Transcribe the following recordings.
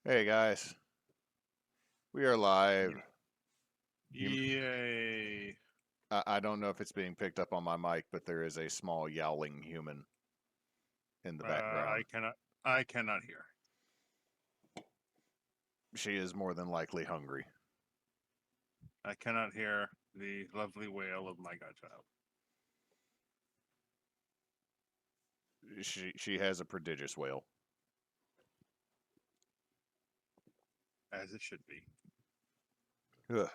Hey guys, we are live. You, Yay. I don't know if it's being picked up on my mic, but there is a small yowling human in the I background. cannot I cannot hear. She is more than likely hungry. I cannot hear the lovely wail of my godchild. She has a prodigious wail. As it should be. Ugh.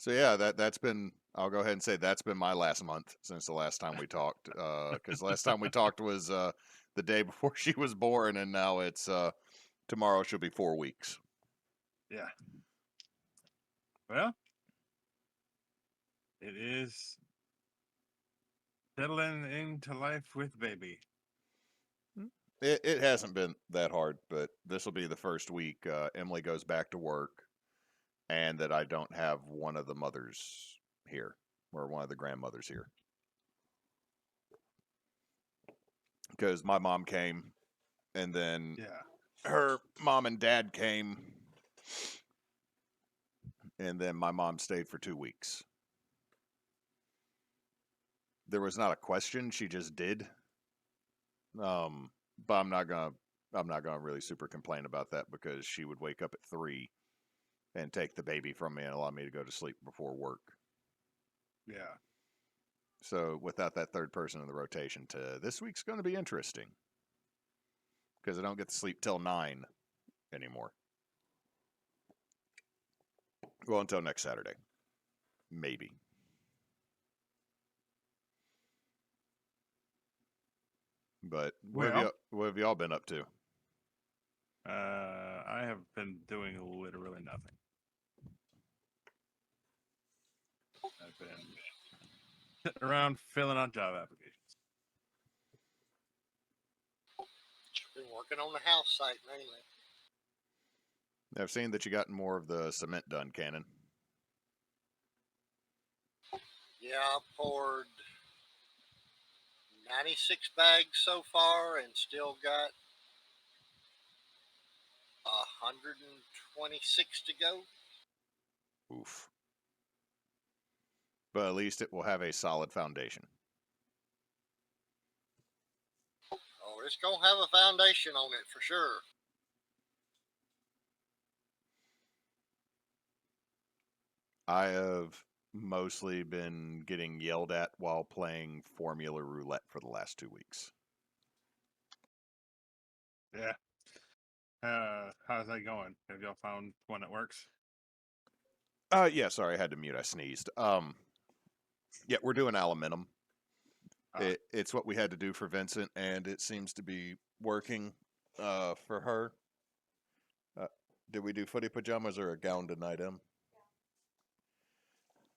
So yeah, that's been. I'll go ahead and say that's been my last month since the last time we talked. Because last time we talked was the day before she was born, and now it's tomorrow. She'll be 4 weeks. Yeah. Well, it is settling into life with baby. It hasn't been that hard, but this will be the first week Emily goes back to work, and that I don't have one of the mothers here or one of the grandmothers here because my mom came, and then Yeah. her mom and dad came, and then my mom stayed for 2 weeks. There was not a question; she just did. Um, but I'm not gonna really super complain about that because she would wake up at 3 and take the baby from me and allow me to go to sleep before work. Yeah. So without that third person in the rotation, to this week's going to be interesting because I don't get to sleep till 9 anymore. Well, until next Saturday, maybe. But Well, what have y'all been up to? I have been doing literally nothing. I've been sitting around filling out job applications. Been working on the house site mainly. I've seen that you got more of the cement done, Cannon. Yeah, I poured 96 bags so far and still got 126 to go. Oof. But at least it will have a solid foundation. Oh, it's going to have a foundation on it for sure. I have mostly been getting yelled at while playing Formula Roulette for the last 2 weeks. Yeah. How's that going? Have y'all found one that works? Yeah, sorry, I had to mute. I sneezed. Yeah, we're doing aluminum. It's what we had to do for Vincent, and it seems to be working for her. Uh, did we do footy pajamas or a gown tonight, Em?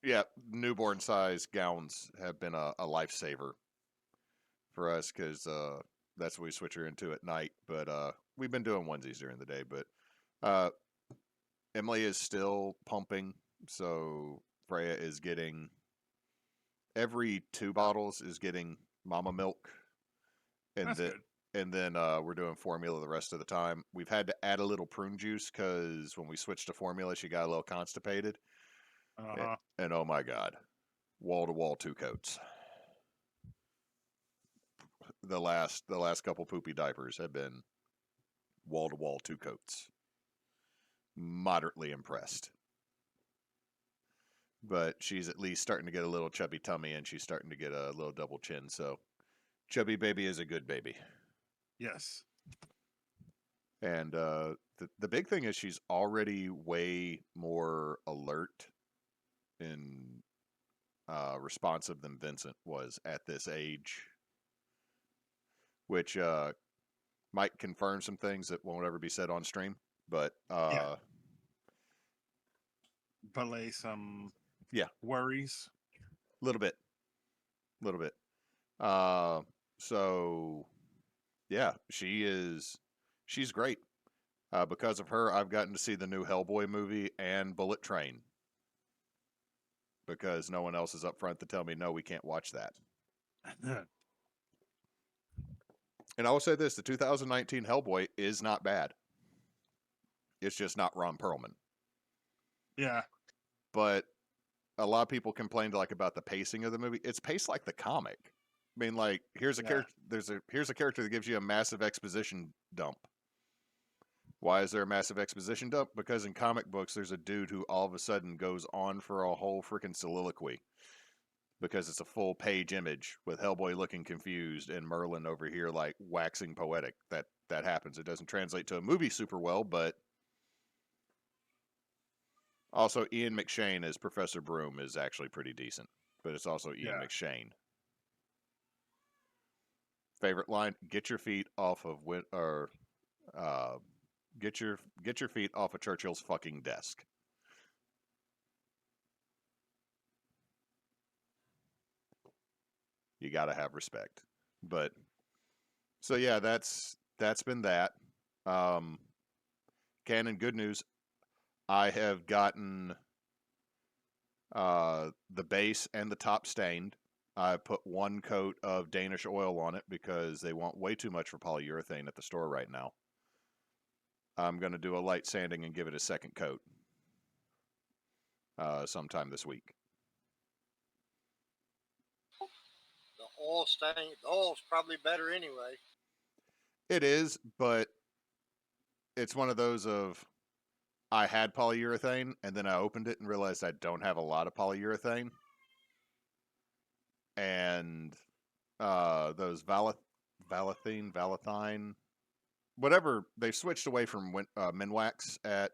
Yeah, newborn size gowns have been a lifesaver for us because that's what we switch her into at night. But we've been doing onesies during the day. But uh, Emily is still pumping, so Freya is getting every 2 bottles is getting mama milk, and That's then good. we're doing formula the rest of the time. We've had to add a little prune juice because when we switched to formula, she got a little constipated, Uh-huh. and oh my god, wall to wall 2 coats. The last couple poopy diapers have been wall to wall 2 coats. Moderately impressed. But she's at least starting to get a little chubby tummy and she's starting to get a little double chin. So, chubby baby is a good baby. Yes. And the big thing is she's already way more alert and responsive than Vincent was at this age, which might confirm some things that won't ever be said on stream. But Yeah. Belay some yeah, worries. a little bit, a little bit. Uh, so yeah, she's great. Because of her, I've gotten to see the new Hellboy movie and Bullet Train because no one else is up front to tell me no, we can't watch that. And I will say this: the 2019 Hellboy is not bad. It's just not Ron Perlman. Yeah. But a lot of people complained like about the pacing of the movie. It's paced like the comic. I mean, like here's a Yeah. character. Here's a character that gives you a massive exposition dump. Why is there a massive exposition dump? Because in comic books, there's a dude who all of a sudden goes on for a whole freaking soliloquy because it's a full page image with Hellboy looking confused and Merlin over here like waxing poetic. That happens. It doesn't translate to a movie super well, but also Ian McShane as Professor Broom is actually pretty decent. But it's also Ian Yeah. McShane. Favorite line: "Get your feet off of get your feet off of Churchill's fucking desk." You got to have respect. But so yeah, that's been that. Canon, good news. I have gotten the base and the top stained. I put one coat of Danish oil on it because they want way too much for polyurethane at the store right now. I'm going to do a light sanding and give it a second coat sometime this week. The oil's probably better anyway. It is, but it's one of those of I had polyurethane and then I opened it and realized I don't have a lot of polyurethane. And those Valathine, whatever, they switched away from Minwax at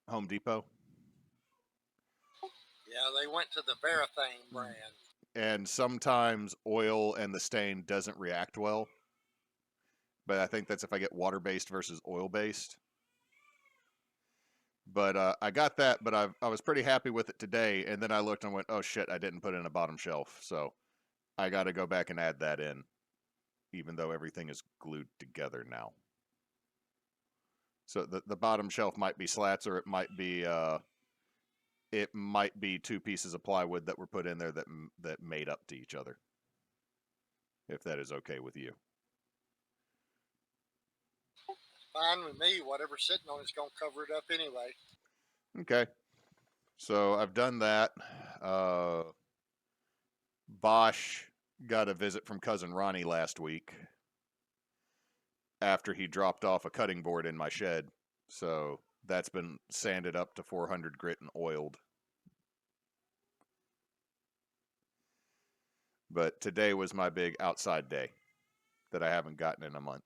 Home Depot. Yeah, they went to the Varathane brand. And sometimes oil and the stain doesn't react well. But I think that's if I get water-based versus oil-based. But I got that, but I was pretty happy with it today. And then I looked and went, oh shit, I didn't put it in a bottom shelf. So I got to go back and add that in, even though everything is glued together now. So the bottom shelf might be slats, or it might be two pieces of plywood that were put in there that made up to each other. If that is okay with you. Fine with me. Whatever's sitting on it's going to cover it up anyway. Okay. So I've done that. Bosch got a visit from cousin Ronnie last week after he dropped off a cutting board in my shed. So that's been sanded up to 400 grit and oiled. But today was my big outside day that I haven't gotten in a month.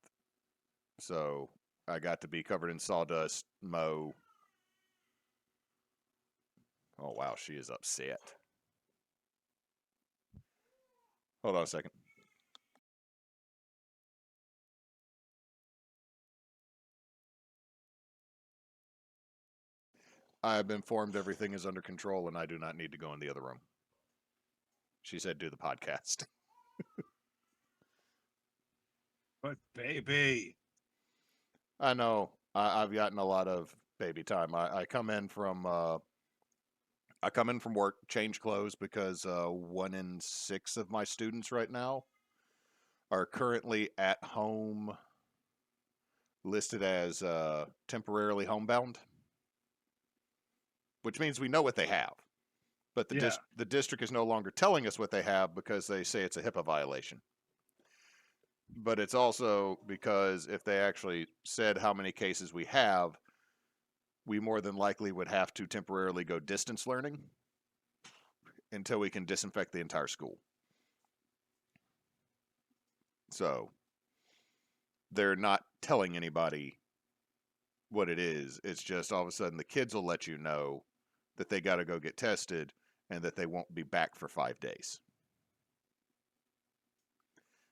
So I got to be covered in sawdust, mow. Oh, wow, she is upset. Hold on a second. I have been informed everything is under control and I do not need to go in the other room. She said do the podcast. But baby. I know. I've gotten a lot of baby time. I come in from work, change clothes because 1 in 6 of my students right now are currently at home, listed as temporarily homebound, which means we know what they have. But the district is no longer telling us what they have because they say it's a HIPAA violation. But it's also because if they actually said how many cases we have, we more than likely would have to temporarily go distance learning until we can disinfect the entire school. So they're not telling anybody what it is. It's just all of a sudden the kids will let you know that they got to go get tested and that they won't be back for 5 days.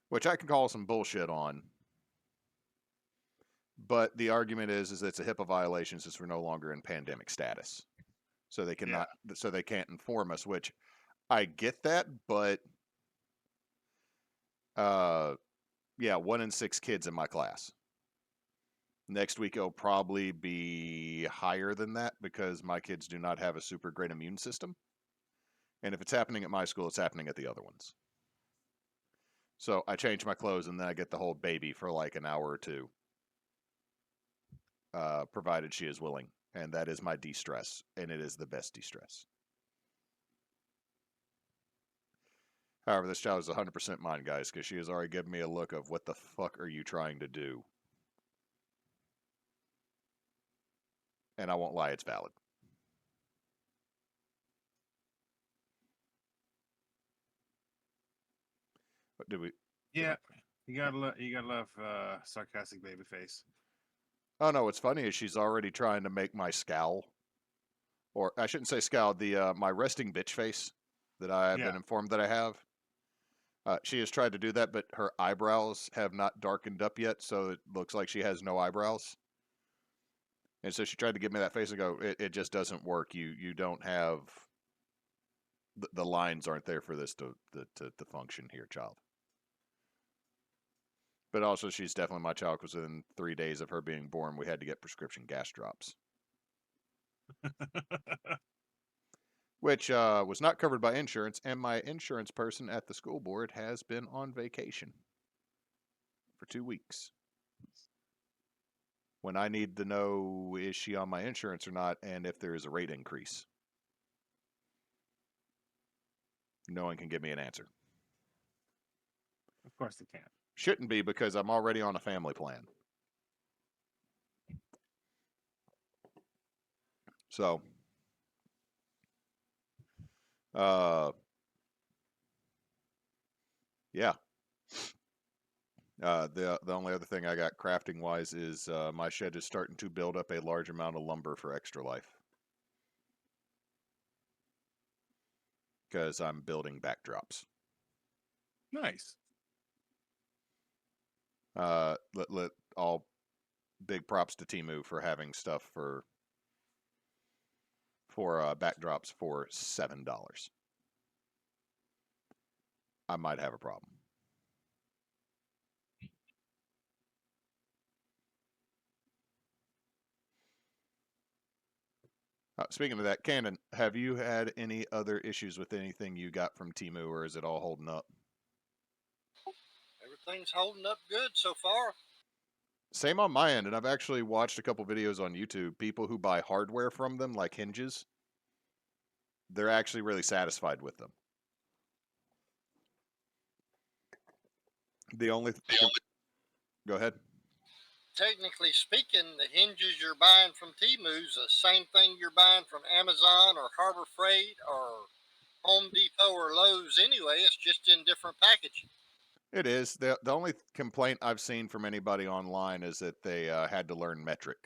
Which I can call some bullshit on. But the argument is it's a HIPAA violation since we're no longer in pandemic status. So they cannot, so they can't inform us, which I get that, but yeah, 1 in 6 kids in my class. Next week it'll probably be higher than that because my kids do not have a super great immune system. And if it's happening at my school, it's happening at the other ones. So I change my clothes and then I get the whole baby for like an hour or two. provided she is willing, and that is my de-stress, and it is the best de-stress. However, this child is 100% mine, guys, because she has already given me a look of what the fuck are you trying to do? And I won't lie, it's valid. What do we? Yeah, you gotta love sarcastic baby face. Oh no, what's funny is she's already trying to make my scowl, or I shouldn't say scowl, the my resting bitch face that I have been informed that I have. She has tried to do that, but her eyebrows have not darkened up yet, so it looks like she has no eyebrows. And so she tried to give me that face and go, it just doesn't work. You don't have the lines aren't there for this to function here, child. But also, she's definitely my child because within 3 days of her being born, we had to get prescription gas drops, which was not covered by insurance. And my insurance person at the school board has been on vacation for 2 weeks. When I need to know, is she on my insurance or not, and if there is a rate increase. No one can give me an answer. Of course they can. Shouldn't be, because I'm already on a family plan. So, yeah. The only other thing I got crafting wise is my shed is starting to build up a large amount of lumber for Extra Life, because I'm building backdrops. Nice. All big props to Temu for having stuff for backdrops for $7. I might have a problem. Speaking of that, Cannon, have you had any other issues with anything you got from Temu, or is it all holding up? Everything's holding up good so far. Same on my end, and I've actually watched a couple videos on YouTube. People who buy hardware from them, like hinges, they're actually really satisfied with them. Go ahead. Technically speaking, the hinges you're buying from Temu's the same thing you're buying from Amazon or Harbor Freight or Home Depot or Lowe's anyway. It's just in different packaging. It is. The only complaint I've seen from anybody online is that they had to learn metric.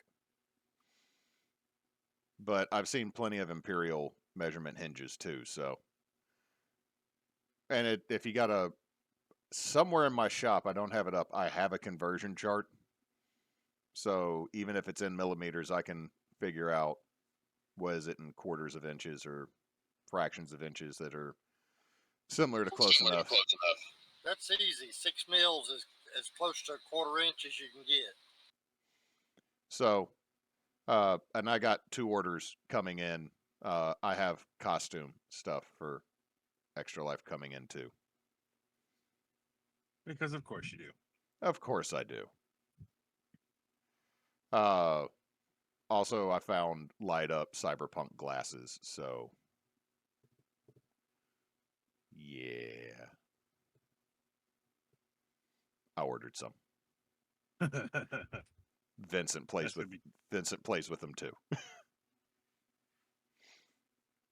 But I've seen plenty of imperial measurement hinges too, so. And if you got somewhere in my shop, I don't have it up, I have a conversion chart. So even if it's in millimeters, I can figure out, was it in quarters of inches or fractions of inches that are similar to close enough. That's easy. 6 mils is as close to a quarter inch as you can get. So, and I got 2 orders coming in. I have costume stuff for Extra Life coming in too. Because of course you do. Of course I do. Also, I found light up cyberpunk glasses, so yeah. I ordered some. Vincent plays with them too.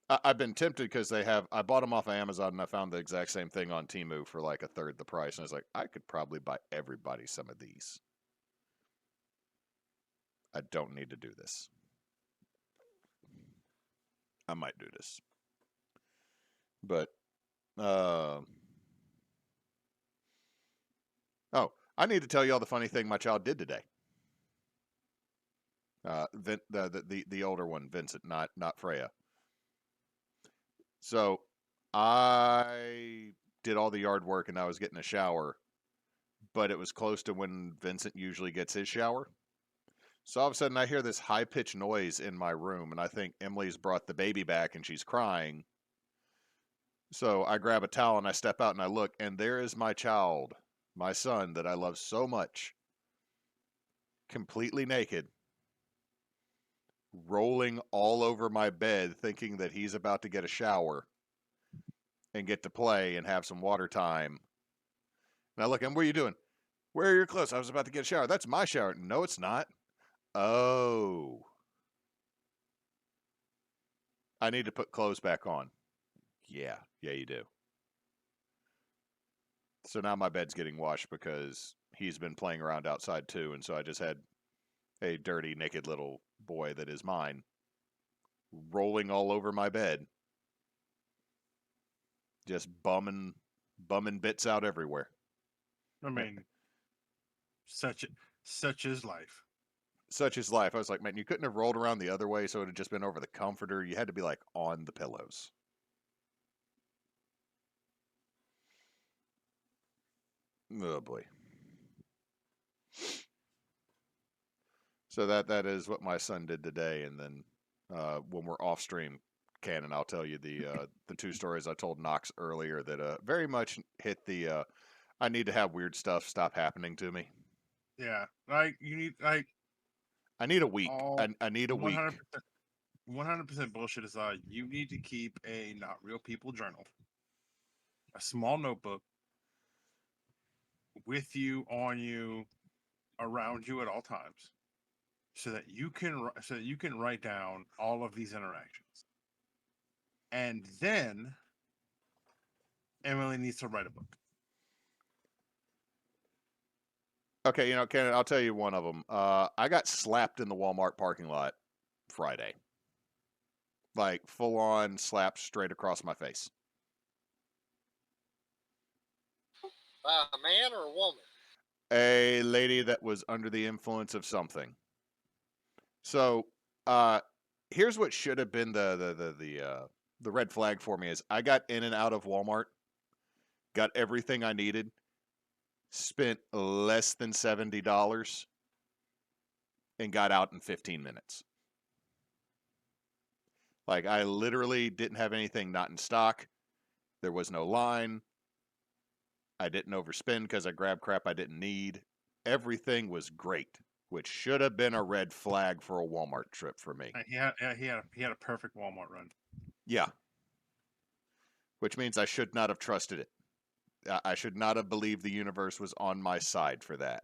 I've been tempted because I bought them off of Amazon and I found the exact same thing on Temu for like a third the price. And I was like, I could probably buy everybody some of these. I don't need to do this. I might do this. But, oh, I need to tell you all the funny thing my child did today. The older one, Vincent, not Freya. So I did all the yard work and I was getting a shower, but it was close to when Vincent usually gets his shower. So all of a sudden I hear this high-pitched noise in my room, and I think Emily's brought the baby back and she's crying. So I grab a towel and I step out and I look, and there is my child, my son that I love so much, completely naked, rolling all over my bed, thinking that he's about to get a shower and get to play and have some water time. And I look at him, what are you doing? Where are your clothes? I was about to get a shower. That's my shower. No, it's not. Oh. I need to put clothes back on. Yeah, you do. So now my bed's getting washed because he's been playing around outside too, and so I just had a dirty, naked little boy that is mine rolling all over my bed, just bumming bits out everywhere. I mean, such is life. Such is life. I was like, man, you couldn't have rolled around the other way, so it would have just been over the comforter. You had to be like on the pillows. Oh boy. So that is what my son did today, and then when we're off stream, Cannon, I'll tell you the 2 stories I told Nox earlier that very much hit the I need to have weird stuff stop happening to me. Yeah, like you need like I need a week. all I need a week. 100% bullshit aside. You need to keep a not real people journal, a small notebook with you, on you, around you at all times, so that you can write down all of these interactions. And then Emily needs to write a book. Okay, Cannon, I'll tell you one of them. I got slapped in the Walmart parking lot Friday. Like full on slapped straight across my face. By a man or a woman? A lady that was under the influence of something. So, here's what should have been the red flag for me is I got in and out of Walmart, got everything I needed, spent less than $70, and got out in 15 minutes. Like I literally didn't have anything not in stock. There was no line. I didn't overspend because I grabbed crap I didn't need. Everything was great, which should have been a red flag for a Walmart trip for me. He had a perfect Walmart run. Yeah. Which means I should not have trusted it. I should not have believed the universe was on my side for that.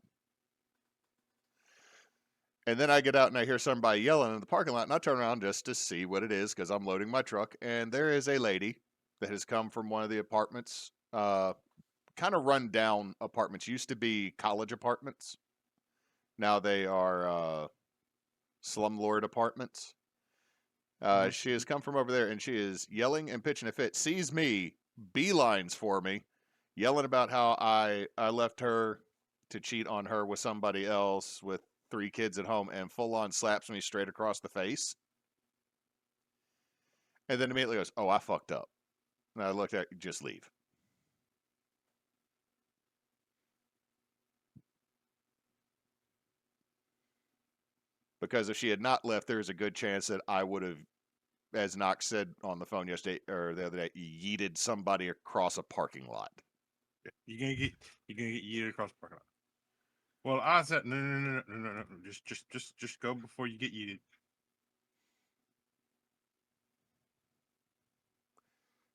And then I get out and I hear somebody yelling in the parking lot, and I turn around just to see what it is because I'm loading my truck, and there is a lady that has come from one of the apartments, kind of run down apartments. Used to be college apartments. Now they are slumlord apartments. She has come from over there, and she is yelling and pitching a fit. Sees me, beelines for me, yelling about how I left her to cheat on her with somebody else with 3 kids at home, and full on slaps me straight across the face. And then immediately goes, "Oh, I fucked up." And I looked at, just leave. Because if she had not left, there's a good chance that I would have, as Nox said on the phone yesterday or the other day, yeeted somebody across a parking lot. You're gonna get yeeted across the parking lot. Well, I said no. Just go before you get yeeted.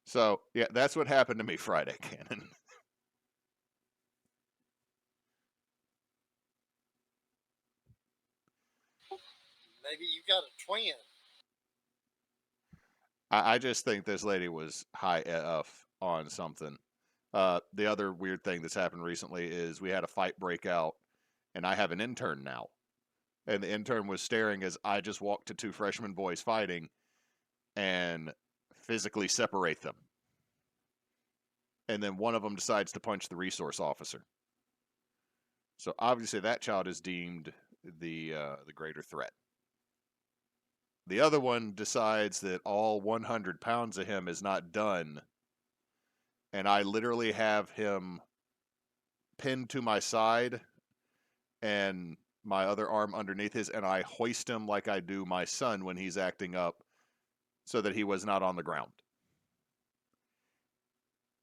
So yeah, that's what happened to me Friday, Cannon. Maybe you got a twin. I just think this lady was high AF on something. The other weird thing that's happened recently is we had a fight break out, and I have an intern now. And the intern was staring as I just walked to 2 freshman boys fighting and physically separate them. And then one of them decides to punch the resource officer. So obviously that child is deemed the greater threat. The other one decides that all 100 pounds of him is not done, and I literally have him pinned to my side and my other arm underneath his, and I hoist him like I do my son when he's acting up so that he was not on the ground.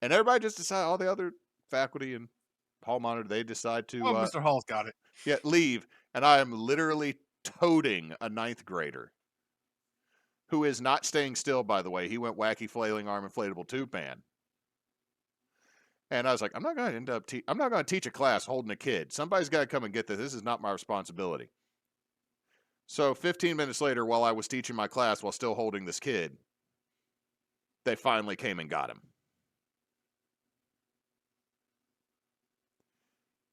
And everybody just decided, all the other faculty and hall monitor, they decide to Oh, Mr. Hall's got it. leave, and I am literally toting a 9th grader. who is not staying still, by the way. He went wacky flailing arm inflatable tube man. And I was like, I'm not going to teach a class holding a kid. Somebody's got to come and get this. This is not my responsibility. So 15 minutes later, while I was teaching my class while still holding this kid, they finally came and got him.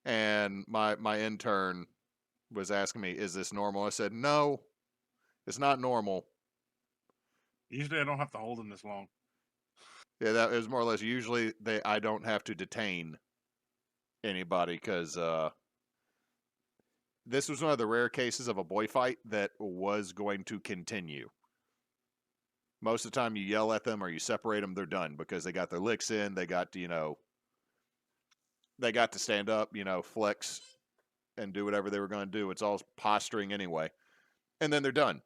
And my intern was asking me, is this normal? I said, no, it's not normal. Usually I don't have to hold him this long. Yeah, that is more or less. Usually I don't have to detain anybody because this was one of the rare cases of a boy fight that was going to continue. Most of the time you yell at them or you separate them, they're done because they got their licks in. They got to, they got to stand up, flex and do whatever they were going to do. It's all posturing anyway. And then they're done.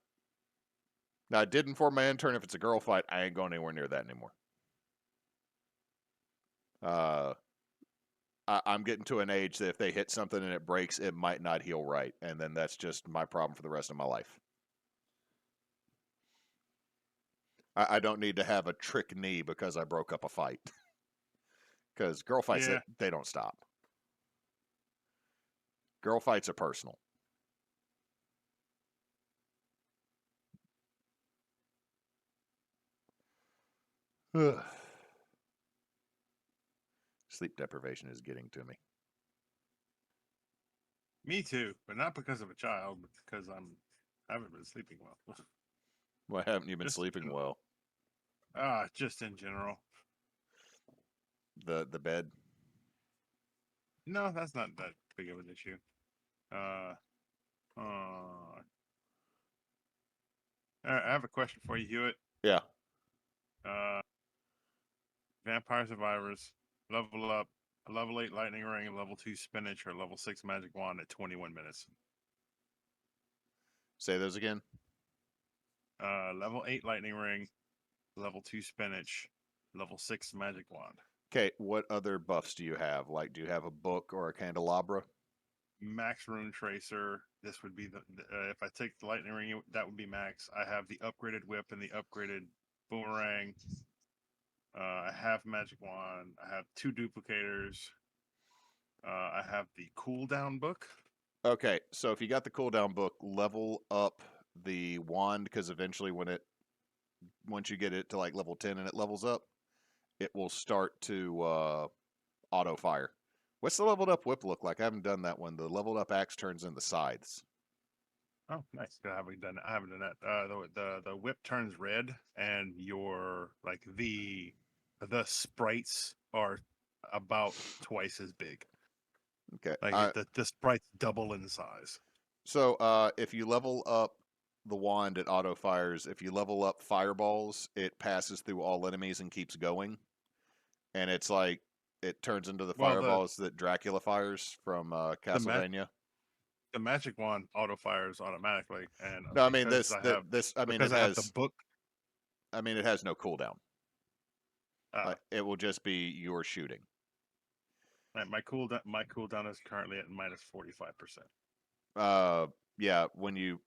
Now, I did inform my intern if it's a girl fight, I ain't going anywhere near that anymore. I'm getting to an age that if they hit something and it breaks, it might not heal right. And then that's just my problem for the rest of my life. I don't need to have a trick knee because I broke up a fight. Because girl fights, Yeah. they don't stop. Girl fights are personal. Sleep deprivation is getting to me. Me too, but not because of a child, but because I haven't been sleeping well. Why haven't you been Just sleeping well? Just in general. The bed? No, that's not that big of an issue. I have a question for you, Hewitt. Yeah. Vampire Survivors, level up, a level 8 lightning ring, a level 2 spinach, or level 6 magic wand at 21 minutes. Say those again. Level 8 lightning ring, level 2 spinach, level 6 magic wand. Okay, what other buffs do you have? Like, do you have a book or a candelabra? Max rune tracer. This would be the if I take the lightning ring, that would be max. I have the upgraded whip and the upgraded boomerang. I have magic wand. I have 2 duplicators. I have the cooldown book. Okay, so if you got the cooldown book, level up the wand because eventually once you get it to like level 10 and it levels up, it will start to auto fire. What's the leveled up whip look like? I haven't done that one. The leveled up axe turns into scythes. Oh, nice. I haven't done that. The whip turns red, and your the sprites are about twice as big. Okay. Like the sprites double in size. So if you level up the wand, it auto fires. If you level up fireballs, it passes through all enemies and keeps going. And it's like it turns into the fireballs that Dracula fires from Castlevania. The magic wand auto fires automatically, and No, I mean because I have the book. I mean, it has no cooldown. It will just be your shooting. My cooldown is currently at minus 45%. Yeah, when you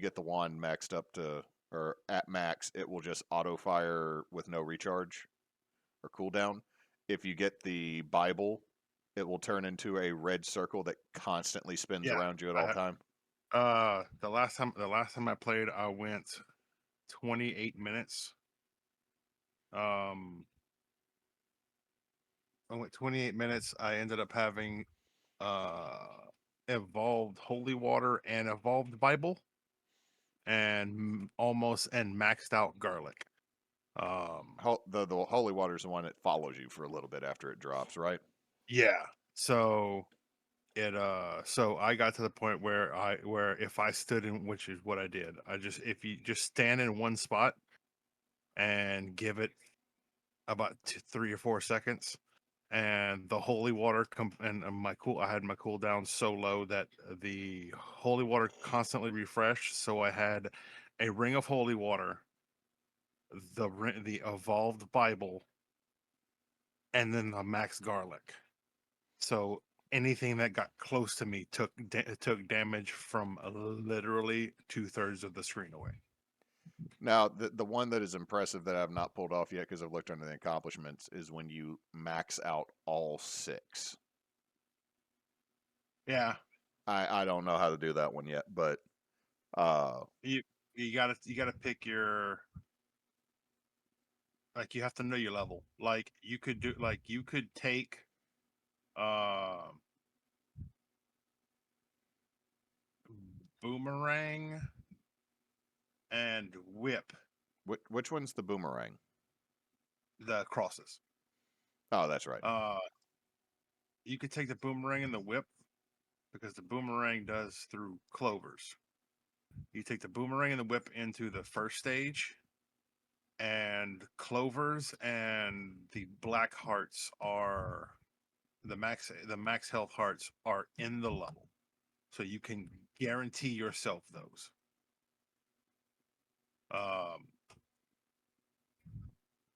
get the wand maxed up to or at max, it will just auto fire with no recharge or cooldown. If you get the Bible, it will turn into a red circle that constantly spins around you at all time. The last time I played, I went 28 minutes. I went 28 minutes. I ended up having evolved holy water and evolved Bible, and maxed out garlic. The holy water is the one that follows you for a little bit after it drops, right? Yeah. So so I got to the point where if I stood in, which is what I did, if you just stand in one spot and give it about 3 or 4 seconds, and the holy water I had my cooldown so low that the holy water constantly refreshed. So I had a ring of holy water, the evolved Bible, and then the max garlic. So anything that got close to me took damage from literally 2/3 of the screen away. Now, the one that is impressive that I've not pulled off yet because I've looked under the accomplishments is when you max out all 6. Yeah, I don't know how to do that one yet, but uh, you gotta pick your, like, you have to know your level. Like you could take um boomerang and whip which one's the boomerang? the crosses. Oh, that's right. Uh, you could take the boomerang and the whip because the boomerang does through clovers. You take the boomerang and the whip into the first stage, and clovers and the black hearts are the max health hearts are in the level, so you can guarantee yourself those. Um,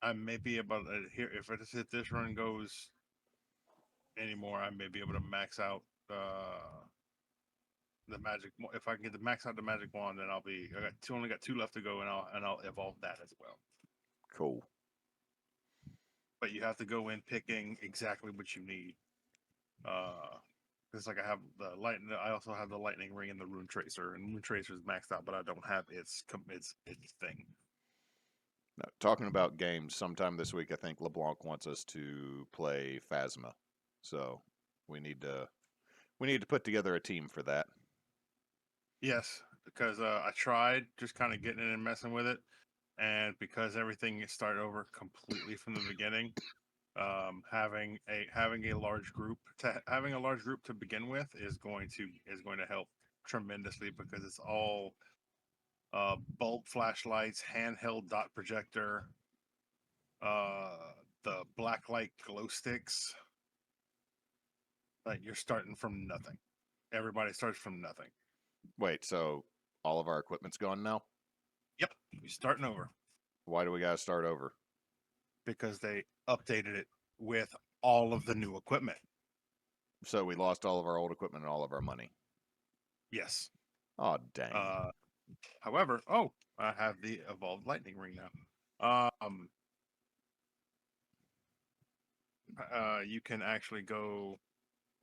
I may be able to here if this run goes anymore, I may be able to max out the magic. If I can get the max out the magic wand, then only got 2 left to go, and I'll evolve that as well. Cool. But you have to go in picking exactly what you need. It's like I have the lightning. I also have the lightning ring and the rune tracer, and rune tracer is maxed out, but I don't have its thing. Now, talking about games, sometime this week I think LeBlanc wants us to play Phasma, so we need to put together a team for that. Yes, because I tried just kind of getting in and messing with it, and because everything is started over completely from the beginning, having a large group to begin with is going to help tremendously because it's all bulb flashlights, handheld dot projector, uh, the black light glow sticks. Like, you're starting from nothing. Everybody starts from nothing. Wait, so all of our equipment's gone now? Yep, you're starting over Why do we gotta start over? because they updated it with all of the new equipment. So we lost all of our old equipment and all of our money. Yes. Oh dang. However, I have the evolved lightning ring now. You can actually go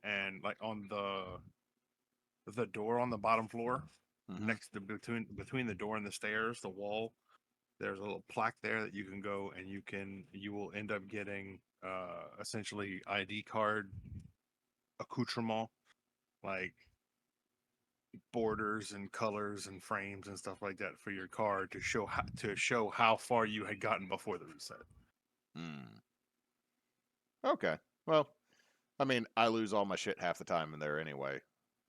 and, like, on the door on the bottom floor, Mhm. next to between the door and the stairs, the wall, there's a little plaque there that you can go and you will end up getting essentially ID card accoutrement, like borders and colors and frames and stuff like that for your card to show how far you had gotten before the reset. Hmm. Okay. Well, I mean, I lose all my shit half the time in there anyway,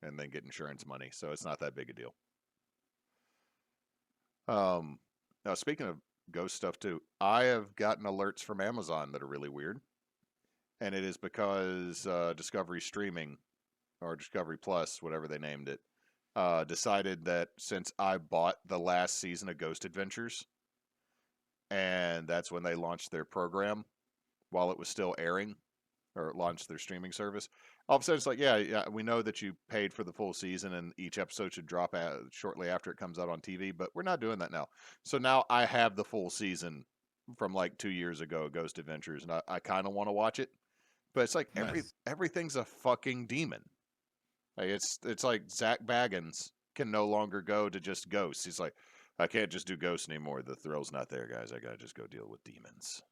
and then get insurance money, so it's not that big a deal. Now speaking of ghost stuff too, I have gotten alerts from Amazon that are really weird, and it is because Discovery Streaming or Discovery Plus, whatever they named it, decided that since I bought the last season of Ghost Adventures, and that's when they launched their program while it was still airing, or launched their streaming service. All of a sudden, it's like, yeah, we know that you paid for the full season, and each episode should drop out shortly after it comes out on TV, but we're not doing that now. So now I have the full season from like 2 years ago, Ghost Adventures, and I kind of want to watch it, but it's like Nice. everything's a fucking demon. Like it's like Zach Baggins can no longer go to just ghosts. He's like, I can't just do ghosts anymore. The thrill's not there, guys. I gotta just go deal with demons.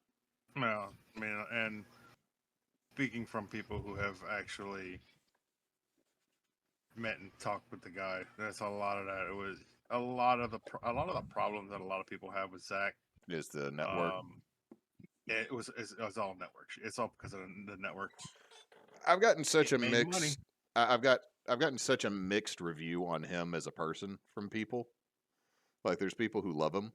Well, I mean, and speaking from people who have actually met and talked with the guy, there's a lot of that. It was a lot of the problems that a lot of people have with Zach. Is the network? It was all network. It's all because of the network. I've gotten such It a made money. mixed. I've gotten such a mixed review on him as a person from people. Like there's people who love him,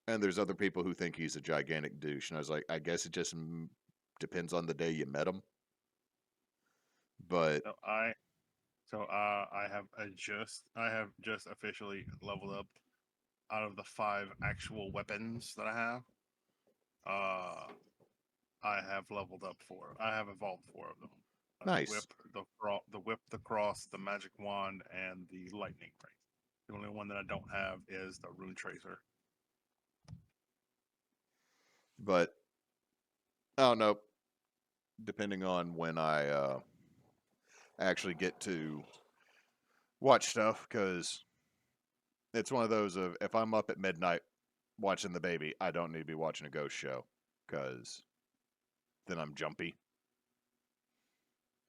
and there's other people who think he's a gigantic douche. And I was like, I guess it just depends on the day you met him. But I have just officially leveled up out of the 5 actual weapons that I have. I have leveled up 4. I have evolved 4 of them. nice. The whip, the cross, the magic wand, and the lightning ring. The only one that I don't have is the rune tracer. But I don't know. Depending on when I actually get to watch stuff, because it's one of those of if I'm up at midnight watching the baby, I don't need to be watching a ghost show, because then I'm jumpy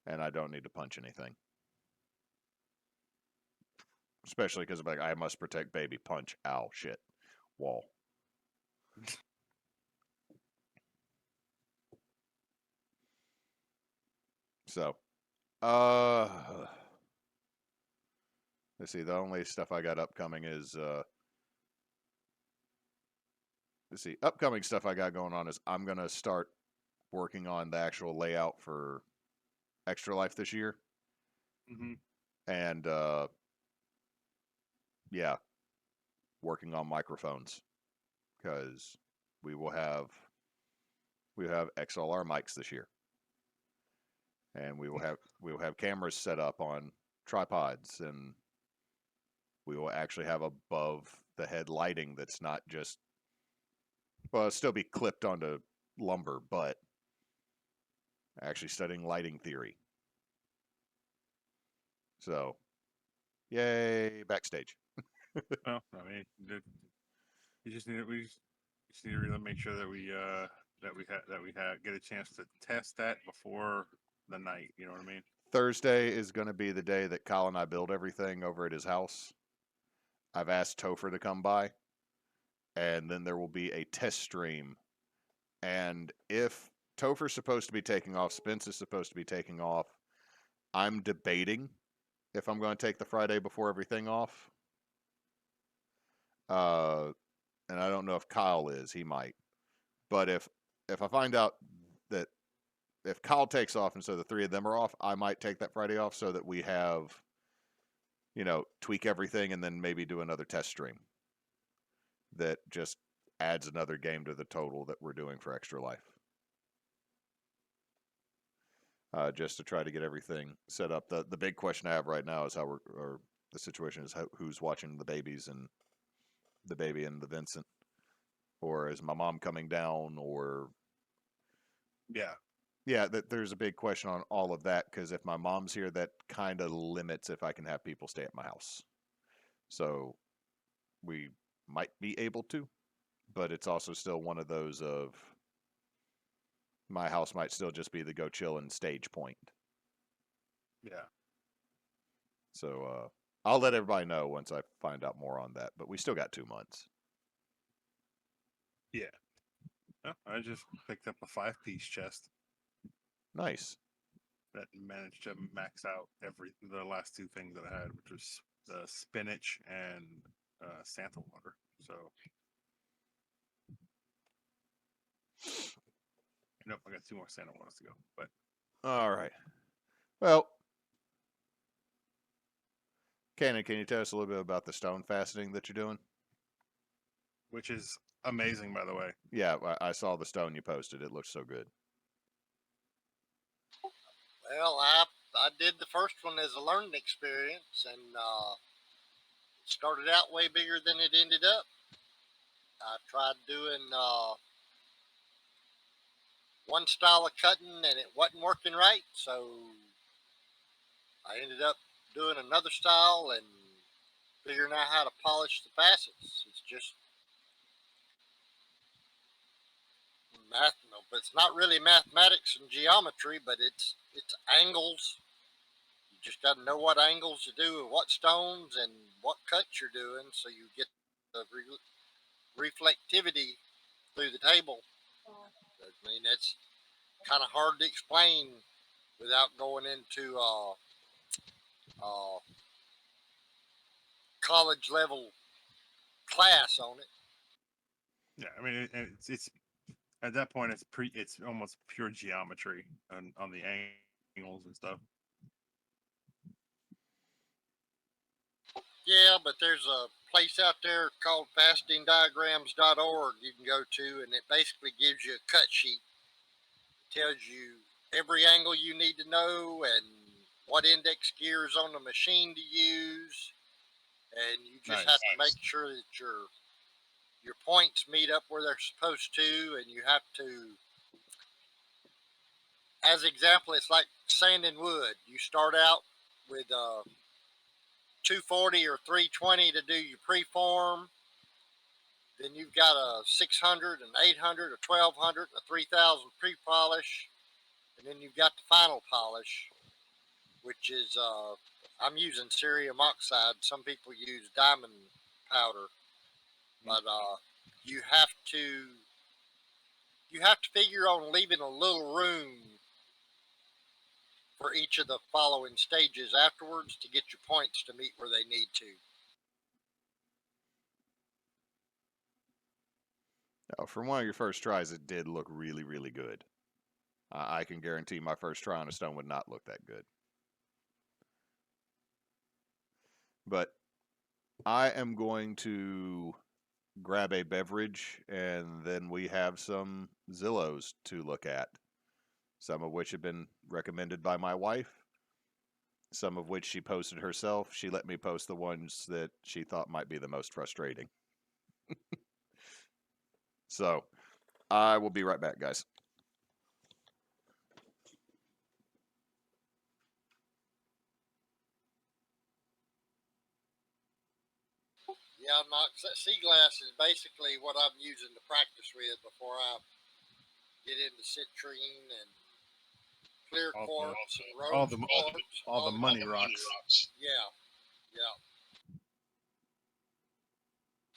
and I don't need to punch anything. Especially because I'm like, I must protect baby. Punch. Ow. Shit. Wall. So, uh, let's see. The only stuff I got upcoming is, let's see. Upcoming stuff I got going on is I'm gonna start working on the actual layout for Extra Life this year, Mm-hmm. and yeah, working on microphones, because we will have XLR mics this year, and we will have cameras set up on tripods, and we will actually have above the head lighting that's not just, well, it'll still be clipped onto lumber, but actually studying lighting theory. So, yay, backstage. Well, I mean, you just need we just need to really make sure that we get a chance to test that before the night. You know what I mean? Thursday is going to be the day that Kyle and I build everything over at his house. I've asked Topher to come by, and then there will be a test stream. And if Topher's supposed to be taking off, Spence is supposed to be taking off, I'm debating if I'm going to take the Friday before everything off. Uh, and I don't know if Kyle is. He might. But if I find out that if Kyle takes off and so the three of them are off, I might take that Friday off so that we have, tweak everything and then maybe do another test stream that just adds another game to the total that we're doing for Extra Life. Just to try to get everything set up. The big question I have right now is or the situation is who's watching the babies and the baby and the Vincent, or is my mom coming down, or yeah, there's a big question on all of that, because if my mom's here, that kind of limits if I can have people stay at my house. So we might be able to, but it's also still one of those of my house might still just be the go chill and stage point. Yeah. So I'll let everybody know once I find out more on that. But we still got 2 months. Yeah. Well, I just picked up a 5-piece chest Nice. that managed to max out the last two things that I had, which was the spinach and Santa water. So, nope, I got 2 more Santa waters to go. But All right. Well, Cannon, can you tell us a little bit about the stone fastening that you're doing? which is amazing, by the way. Yeah, I saw the stone you posted. It looks so good. Well, I did the first one as a learning experience, and it started out way bigger than it ended up. I tried doing one style of cutting, and it wasn't working right, so I ended up doing another style and figuring out how to polish the facets. It's just math, no, but it's not really mathematics and geometry, but it's angles. You just got to know what angles to do with what stones and what cuts you're doing, so you get the reflectivity through the table. I mean, that's kind of hard to explain without going into college level class on it. Yeah, I mean, it's at that point it's almost pure geometry on the angles and stuff. Yeah, but there's a place out there called facetingdiagrams.org you can go to, and it basically gives you a cut sheet. It tells you every angle you need to know and what index gears on the machine to use, and you just Nice. have to make sure that your points meet up where they're supposed to, and you have to, as example, it's like sand and wood. You start out with 240 or 320 to do your preform. Then you've got a 600, an 800, a 1200, a 3000 pre-polish, and then you've got the final polish, which is I'm using cerium oxide. Some people use diamond powder, but you have to you have to figure on leaving a little room for each of the following stages afterwards to get your points to meet where they need to. Now, for one of your first tries, it did look really, really good. I can guarantee my first try on a stone would not look that good. But I am going to grab a beverage, and then we have some Zillows to look at. Some of which have been recommended by my wife, some of which she posted herself. She let me post the ones that she thought might be the most frustrating. So, I will be right back, guys. Yeah, Nox, that sea glass is basically what I'm using to practice with before I get into citrine and clear All quartz and all rose the quartz. all the money rocks. Yeah, yeah.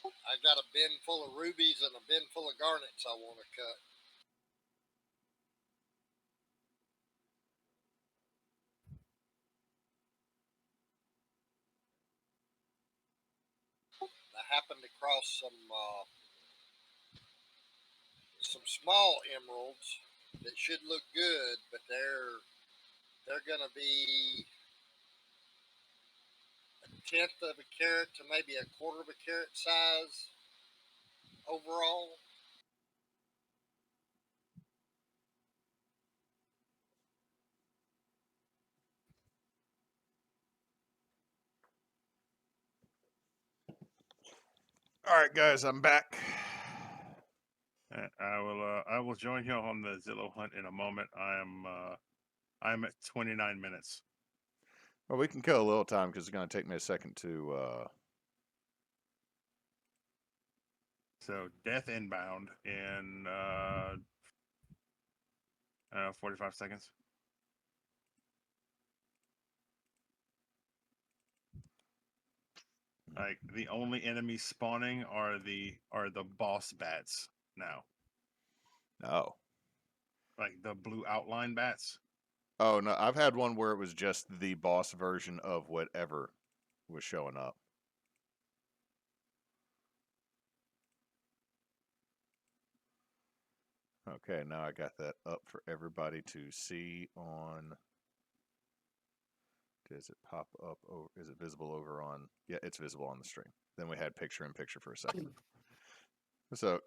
I got a bin full of rubies and a bin full of garnets I want to cut. I happened to cross some small emeralds that should look good, but they're gonna be a tenth of a carat to maybe a quarter of a carat size overall. All right, guys, I'm back. I will join you on the Zillow hunt in a moment. I'm at 29 minutes. Well, we can kill a little time because it's going to take me a second to. So death inbound in 45 seconds. Like the only enemies spawning are the boss bats now. Oh. Like the blue outline bats. Oh, no. I've had one where it was just the boss version of whatever was showing up. Okay, now I got that up for everybody to see on. Does it pop up? Over, is it visible over on? Yeah, it's visible on the stream. Then we had picture in picture for a second. So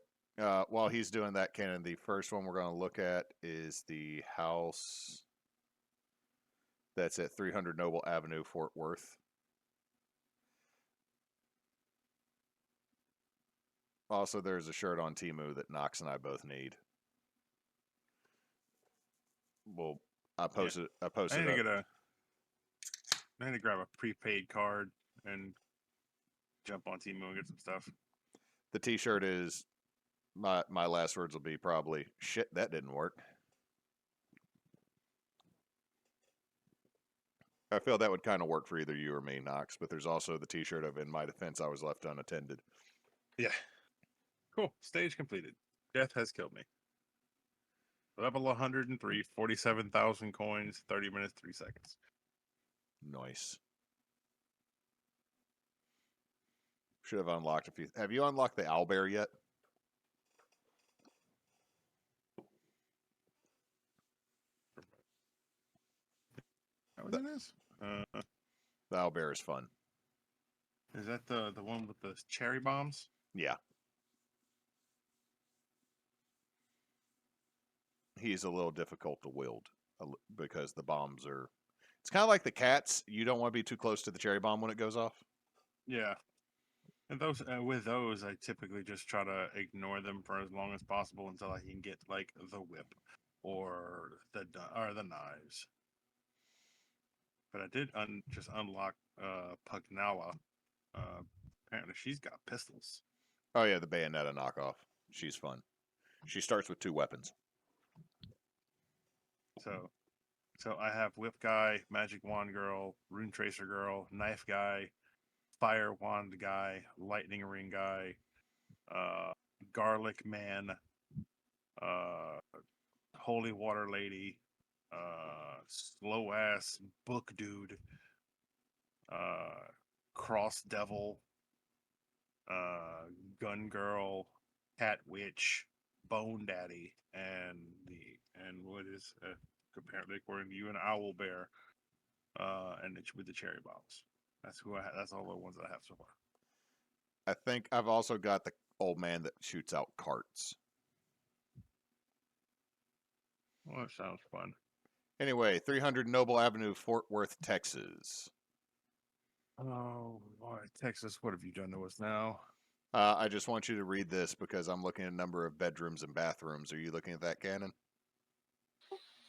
while he's doing that, Cannon, the first one we're going to look at is the house that's at 300 Noble Avenue, Fort Worth. Also, there's a shirt on Temu that Nox and I both need. Well, I posted. I need to get I need to grab a prepaid card and jump on Temu and get some stuff. The T-shirt is my last words will be probably shit. That didn't work. I feel that would kind of work for either you or me, Nox. But there's also the T-shirt of "In my defense, I was left unattended." Yeah. Cool. Stage completed. Death has killed me. Level 103, 47,000 coins, 30 minutes, 3 seconds. Nice. Should have unlocked a few. Have you unlocked the owlbear yet? How was this? The owlbear is fun. Is that the one with the cherry bombs? Yeah. He's a little difficult to wield because the bombs are. It's kind of like the cats. You don't want to be too close to the cherry bomb when it goes off. Yeah. And those with those, I typically just try to ignore them for as long as possible until I can get like the whip or the knives. But I did just unlock Pugnala. Apparently, she's got pistols. Oh yeah, the Bayonetta knockoff. She's fun. She starts with 2 weapons. So I have Whip Guy, Magic Wand Girl, Rune Tracer Girl, Knife Guy, Fire Wand Guy, Lightning Ring Guy, uh, Garlic Man, uh, Holy Water Lady, Slow Ass Book Dude, Cross Devil, uh, Gun Girl, Cat Witch, Bone Daddy, and what is apparently according to you an Owl Bear, and it's with the cherry bombs. That's all the ones that I have so far. I think I've also got the old man that shoots out carts. Well, that sounds fun. Anyway, 300 Noble Avenue, Fort Worth, Texas. Oh, boy, Texas, what have you done to us now? I just want you to read this because I'm looking at a number of bedrooms and bathrooms. Are you looking at that, Cannon?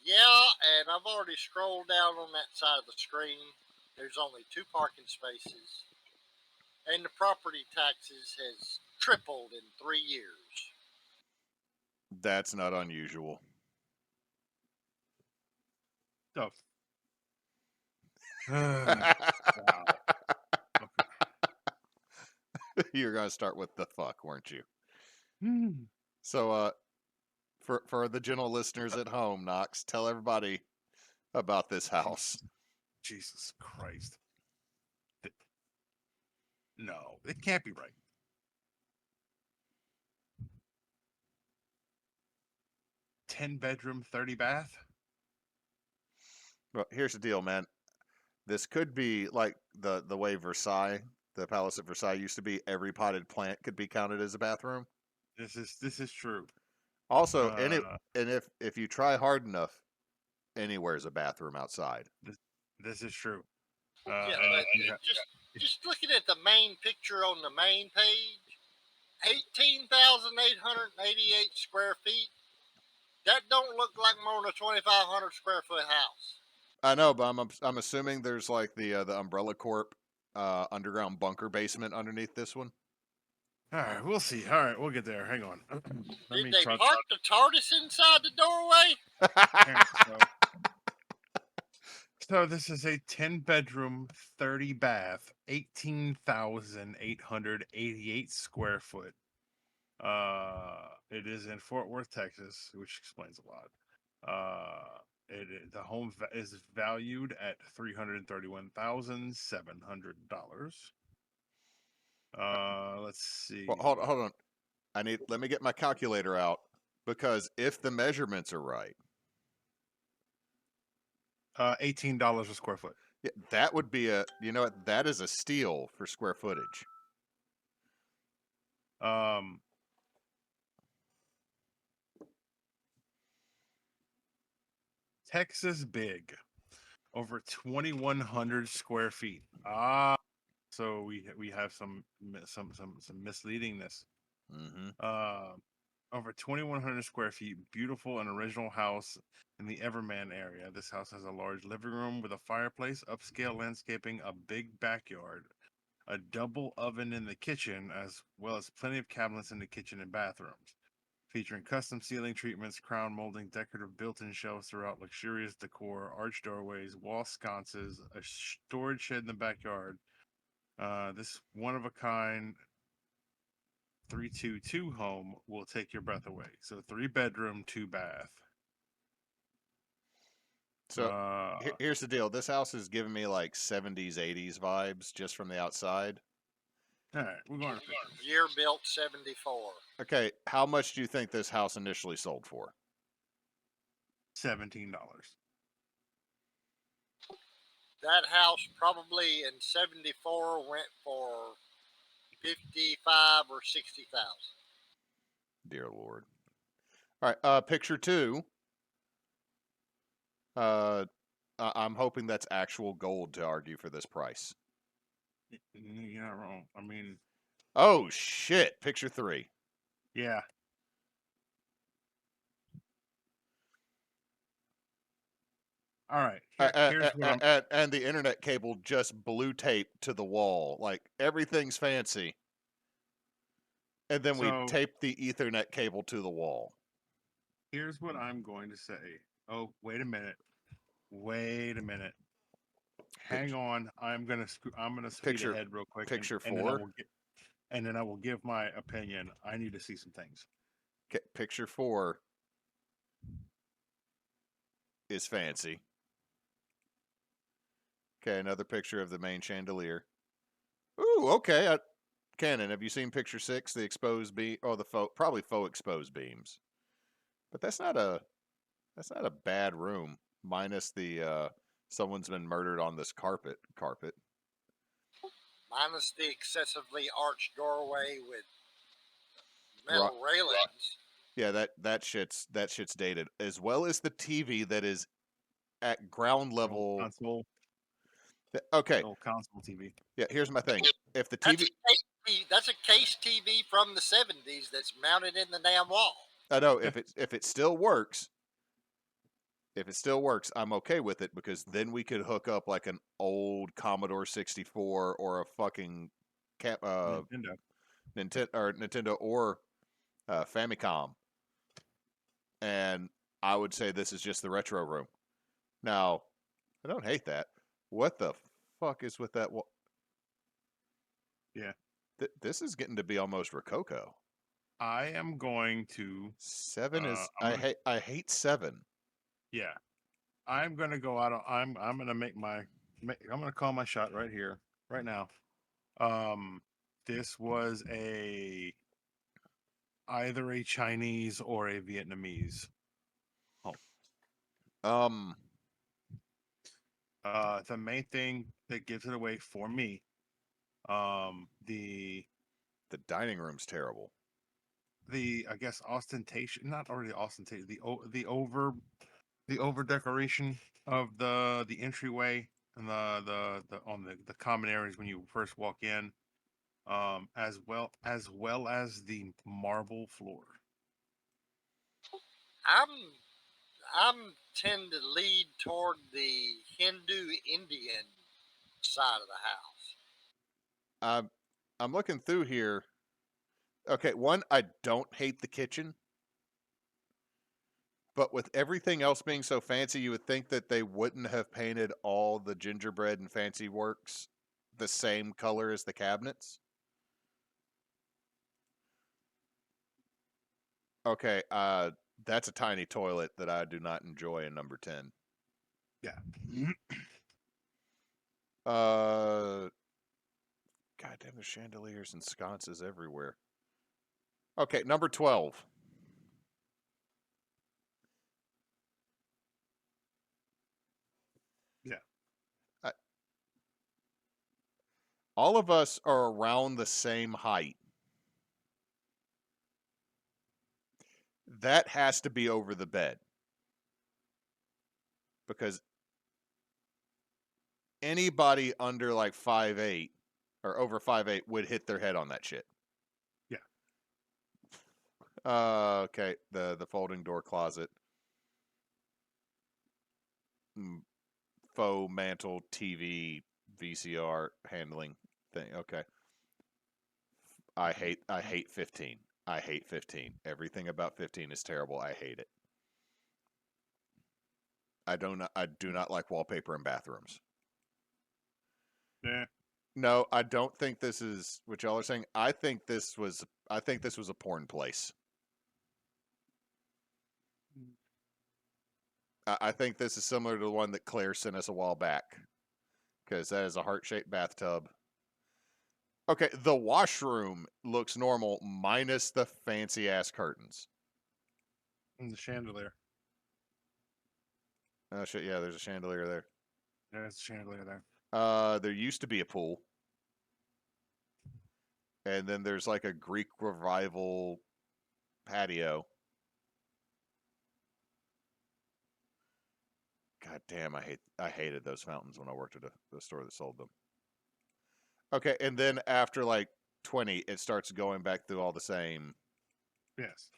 Yeah, and I've already scrolled down on that side of the screen. There's only 2 parking spaces, and the property taxes has tripled in 3 years. That's not unusual. So, wow. Okay. You're going to start with the fuck, weren't you? Hmm. So, for the gentle listeners at home, Knox, tell everybody about this house. Jesus Christ. No, it can't be right. 10-bedroom, 30 bath? Well, here's the deal, man. This could be like the way Versailles, the Palace at Versailles used to be. Every potted plant could be counted as a bathroom. This is true. Also, Uh, and if you try hard enough, anywhere's a bathroom outside. this is true. Yeah, And but just looking at the main picture on the main page, 18,888 square feet. That don't look like more than a 2,500 square foot house. I know, but I'm assuming there's like the Umbrella Corp underground bunker basement underneath this one. all right, we'll see. All right, we'll get there. Hang on. Did they park the TARDIS inside the doorway? So this is a 10-bedroom, 30 bath, 18,888 square foot. It is in Fort Worth, Texas, which explains a lot. The home is valued at $331,700. Let's see. Well, hold on. Let me get my calculator out because if the measurements are right, $18 a square foot. yeah, that would be that is a steal for square footage. Texas big, over 2,100 square feet. So we have some misleadingness. Mm-hmm. Over 2,100 square feet, beautiful and original house in the Everman area. This house has a large living room with a fireplace, upscale landscaping, a big backyard, a double oven in the kitchen, as well as plenty of cabinets in the kitchen and bathrooms, featuring custom ceiling treatments, crown molding, decorative built-in shelves throughout, luxurious decor, arched doorways, wall sconces, a storage shed in the backyard. This one-of-a-kind 322 home will take your breath away. So 3-bedroom, 2 bath. So here's the deal. This house is giving me like 70s, 80s vibes just from the outside. All right, we're going to Year built 74. Okay, how much do you think this house initially sold for? $17. That house probably in 74 went for 55 or 60,000. Dear Lord. All right, picture 2. I'm hoping that's actual gold to argue for this price. You're not wrong. I mean, Oh shit! Picture 3. Yeah. All right. Here's what I'm. And the internet cable just blue taped to the wall. Like everything's fancy. And then we So taped the Ethernet cable to the wall. here's what I'm going to say. Oh, wait a minute. Wait a minute. Hang on. I'm gonna speed Picture ahead real quick, picture and then I 4. will get and then I will give my opinion. I need to see some things. Okay, picture 4 is fancy. Okay, another picture of the main chandelier. Ooh, okay. Cannon, have you seen picture 6, the exposed beam? Oh, the probably faux exposed beams. But that's not a bad room, minus the someone's been murdered on this carpet. Minus the excessively arched doorway with Right. metal railings. Yeah, that shit's dated, as well as the TV that is at ground The old level. console, Okay, the old console TV. yeah. Here's my thing. If the That's TV, that's a case TV from the 70s that's mounted in the damn wall. I know if it still works, I'm okay with it because then we could hook up like an old Commodore 64 or a fucking Nintendo. Nintendo or Famicom, and I would say this is just the retro room. Now, I don't hate that. What the fuck is with that? Yeah. This is getting to be almost Rococo. I am going to. 7 is I'm gonna. I hate 7. Yeah. I'm gonna go out. I'm gonna make my. I'm gonna call my shot right here, right now. This was either a Chinese or a Vietnamese home. Um, The main thing that gives it away for me, the the dining room's terrible. I guess ostentation, not already ostentation, the over decoration of the entryway and the on the common areas when you first walk in, as well as the marble floor. I'm I'm tend to lead toward the Hindu Indian side of the house. I'm I'm looking through here. Okay, one, I don't hate the kitchen, but with everything else being so fancy, you would think that they wouldn't have painted all the gingerbread and fancy works the same color as the cabinets. Okay, that's a tiny toilet that I do not enjoy in number 10. Yeah. Uh, God damn, the chandeliers and sconces everywhere. Okay, number 12. Yeah. I, all of us are around the same height. That has to be over the bed because anybody under like 5'8" or over 5'8" would hit their head on that shit. Yeah. Okay, the folding door closet, faux mantle, TV, VCR handling thing. Okay, I hate 15. I hate 15. Everything about 15 is terrible. I hate it. I do not like wallpaper in bathrooms. Yeah. No, I don't think this is what y'all are saying. I think this was a porn place. I think this is similar to the one that Claire sent us a while back because that is a heart-shaped bathtub. Okay, the washroom looks normal minus the fancy ass curtains. And the chandelier. Oh shit, yeah, there's a chandelier there. There's the chandelier there. There used to be a pool. And then there's like a Greek revival patio. God damn, I hated those fountains when I worked at the store that sold them. Okay, and then after like 20, it starts going back through all the same Yes.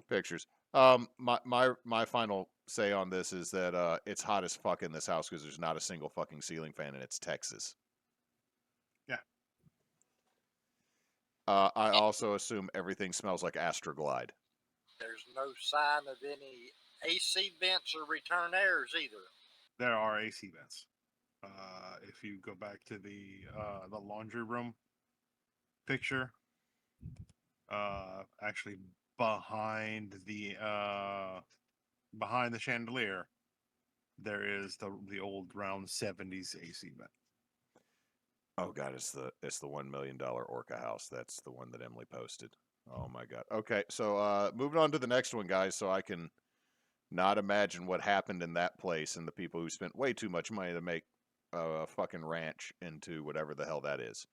pictures. My final say on this is that it's hot as fuck in this house because there's not a single fucking ceiling fan, and it's Texas. Yeah. I also assume everything smells like Astroglide. There's no sign of any AC vents or return airs either. There are AC vents. If you go back to the laundry room picture, actually behind the chandelier, there is the old round 70s AC vent. Oh god, it's the $1 million Orca house. That's the one that Emily posted. Oh my god. Okay, so moving on to the next one, guys, so I can not imagine what happened in that place and the people who spent way too much money to make a fucking ranch into whatever the hell that is.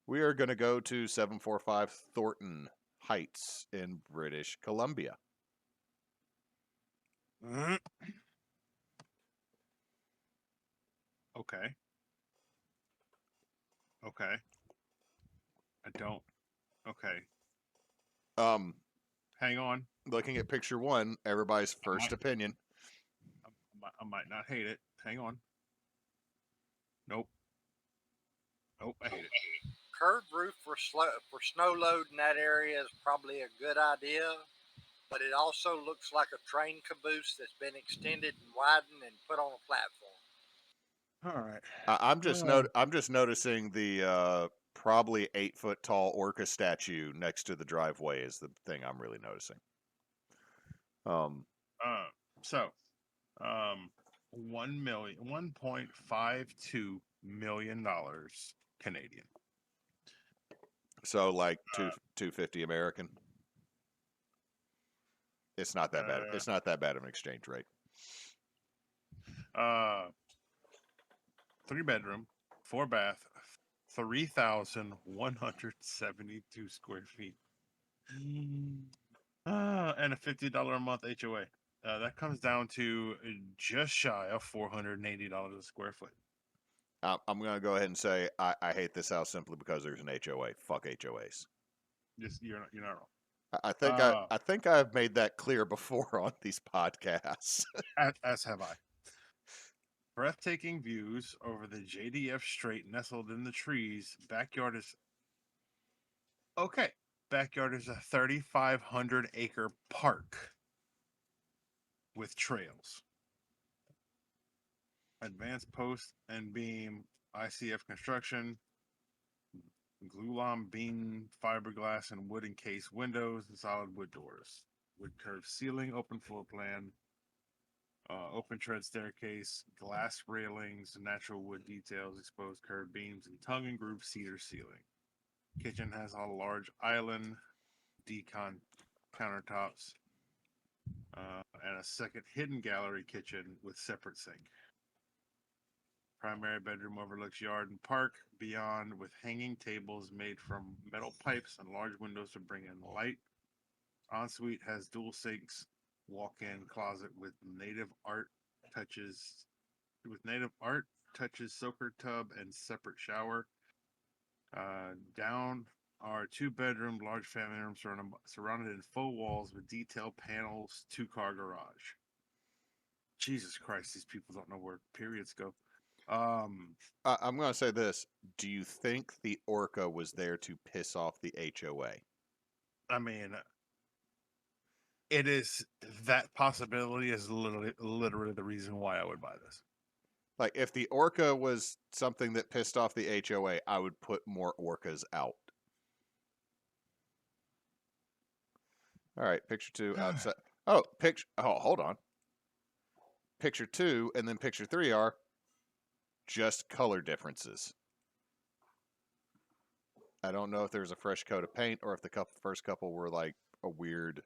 We are going to go to 745 Thornton Heights in British Columbia. Okay. Okay. I don't. Okay. Hang on. Looking at picture one, everybody's first opinion. I might not hate it. Hang on. Nope. Nope, I hate it. Curved roof for snow load in that area is probably a good idea, but it also looks like a train caboose that's been extended and widened and put on a platform. All right. I'm just noticing the probably 8-foot tall orca statue next to the driveway is the thing I'm really noticing. So, 1.52 million dollars Canadian. So like 250 American. It's not that bad. It's not that bad of an exchange rate. 3-bedroom, 4-bath, 3,172 square feet. And a $50 a month HOA. That comes down to just shy of $480 a square foot. I'm going to go ahead and say I hate this house simply because there's an HOA. Fuck HOAs. Just you're not wrong. I think I've made that clear before on these podcasts. As have I. Breathtaking views over the JDF Strait nestled in the trees. Backyard is okay. Backyard is a 3,500 acre park with trails. Advanced post and beam ICF construction, glulam beam fiberglass and wood encased windows and solid wood doors. Wood curved ceiling, open floor plan, open tread staircase, glass railings, natural wood details, exposed curved beams, and tongue and groove cedar ceiling. Kitchen has a large island, decon countertops, and a second hidden gallery kitchen with separate sink. Primary bedroom overlooks yard and park beyond with hanging tables made from metal pipes and large windows to bring in light. Ensuite has dual sinks, walk-in closet with native art touches, soaker tub, and separate shower. Down are 2-bedroom, large family room surrounded in faux walls with detailed panels, 2-car garage. Jesus Christ, these people don't know where periods go. I'm going to say this. Do you think the orca was there to piss off the HOA? I mean, it is that possibility is literally the reason why I would buy this. Like, if the orca was something that pissed off the HOA, I would put more orcas out. All right, picture 2 outside. Oh, hold on. Picture 2 and then picture 3 are just color differences. I don't know if there's a fresh coat of paint or if the first couple were like a weird.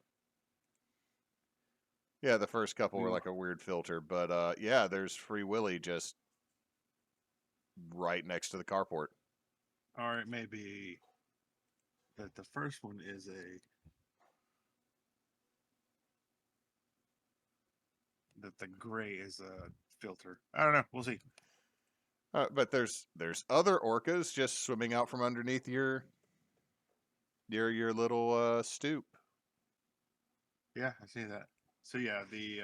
Yeah, the first couple were like a weird filter, but yeah, there's Free Willy just right next to the carport. Or it may be that the first one is that the gray is a filter. I don't know. We'll see. But there's other orcas just swimming out from underneath your your little stoop. Yeah, I see that. So yeah, the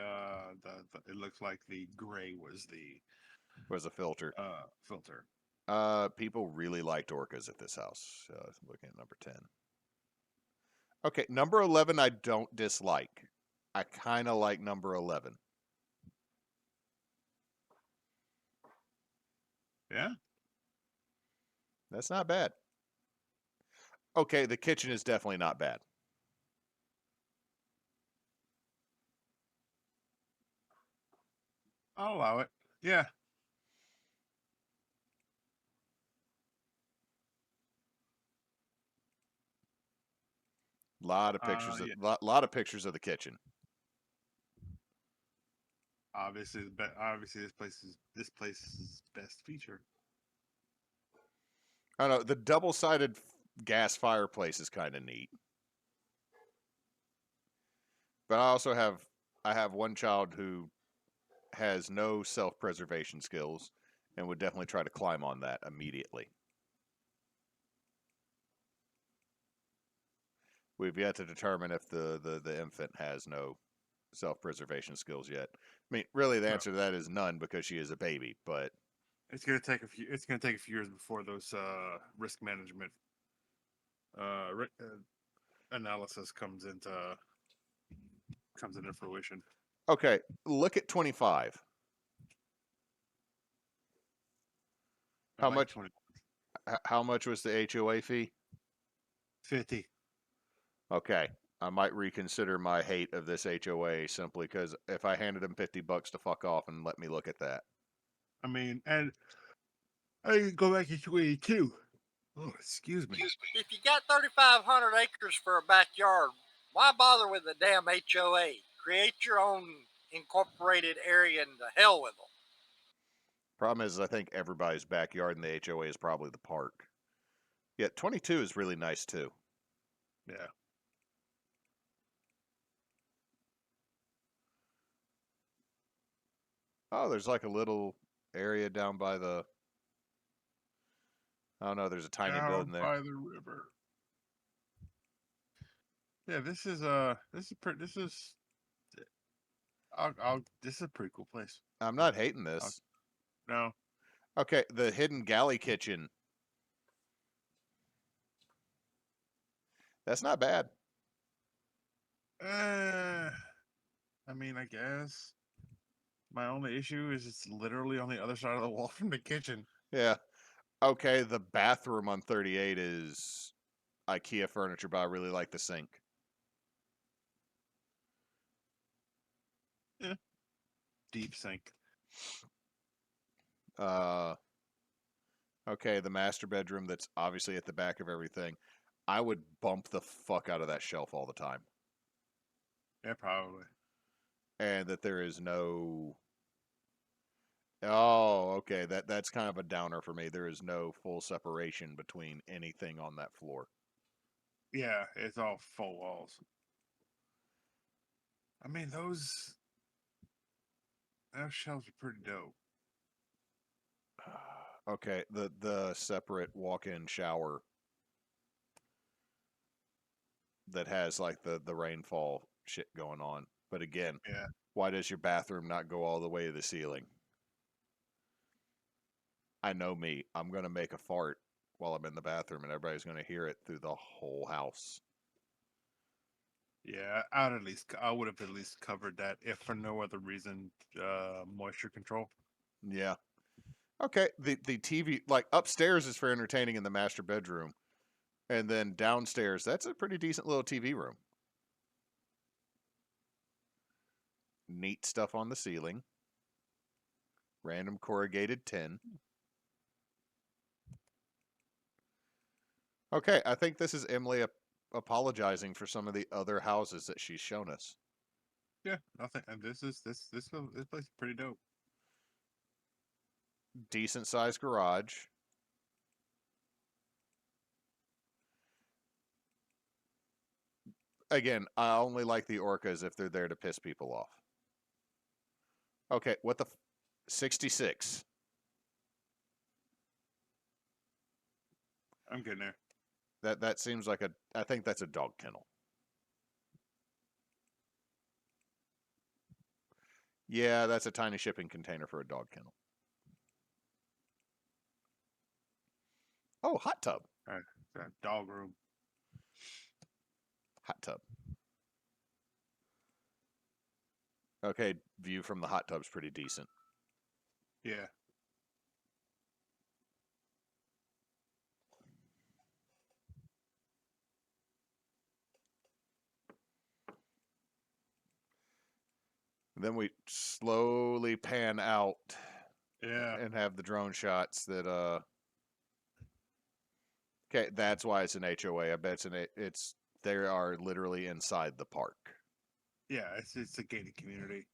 it looks like the gray was the Was a filter. filter. People really liked orcas at this house. Looking at number 10. Okay, number 11 I don't dislike. I kind of like number 11. Yeah. That's not bad. Okay, the kitchen is definitely not bad. I'll allow it. Yeah. Lot of pictures. Yeah. Lot of pictures of the kitchen. Obviously, obviously this place's best feature. I don't know. The double-sided gas fireplace is kind of neat. But I have one child who has no self-preservation skills and would definitely try to climb on that immediately. We've yet to determine if the infant has no self-preservation skills yet. I mean, really, the answer to that is none because she is a baby. But it's gonna take a few. It's gonna take a few years before those risk management analysis comes into fruition. okay, look at 25. I How like much? 20, How much was the HOA fee? 50. Okay, I might reconsider my hate of this HOA simply because if I handed him $50 to fuck off and let me look at that. I mean, and I can go back to 282. Oh, excuse me. If you got 3,500 acres for a backyard, why bother with the damn HOA? Create your own incorporated area and to hell with them. Problem is, I think everybody's backyard in the HOA is probably the park. Yeah, 22 is really nice too. Yeah. Oh, there's like a little area down by the. I don't know. There's a tiny Down building there. by the river. Yeah, this is this is this is a pretty cool place. I'm not hating this. No. Okay, the hidden galley kitchen. That's not bad. I mean, I guess my only issue is it's literally on the other side of the wall from the kitchen. Yeah. Okay, the bathroom on 38 is IKEA furniture, but I really like the sink. Yeah. Deep sink. Okay, the master bedroom that's obviously at the back of everything. I would bump the fuck out of that shelf all the time. Yeah, probably. And that there is no. Oh, okay. That's kind of a downer for me. There is no full separation between anything on that floor. Yeah, it's all full walls. I mean, those shelves are pretty dope. Okay, the separate walk-in shower that has like the rainfall shit going on. But again, Yeah. why does your bathroom not go all the way to the ceiling? I know me. I'm going to make a fart while I'm in the bathroom and everybody's going to hear it through the whole house. Yeah, I would have at least covered that if for no other reason, moisture control. Yeah. Okay, the TV like upstairs is for entertaining in the master bedroom. And then downstairs, that's a pretty decent little TV room. Neat stuff on the ceiling. Random corrugated tin. Okay, I think this is Emily apologizing for some of the other houses that she's shown us. Yeah, nothing. And this place is pretty dope. Decent sized garage. Again, I only like the orcas if they're there to piss people off. Okay, what the 66. I'm getting there. That seems like I think that's a dog kennel. Yeah, that's a tiny shipping container for a dog kennel. Oh, hot tub. Dog room. Hot tub. Okay, view from the hot tub's pretty decent. Yeah. Then we slowly pan out Yeah. and have the drone shots that okay, that's why it's an HOA. I bet it's they are literally inside the park. Yeah, it's a gated community.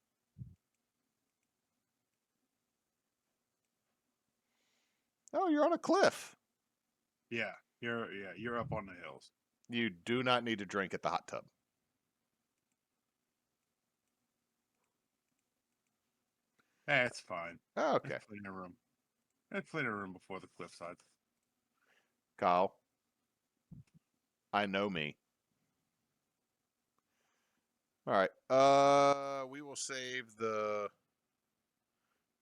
Oh, you're on a cliff. Yeah, you're up on the hills. You do not need to drink at the hot tub. That's fine. Oh, okay. That's plenty of room. That's plenty of room before the cliffside. Kyle, I know me. All right. We will save the.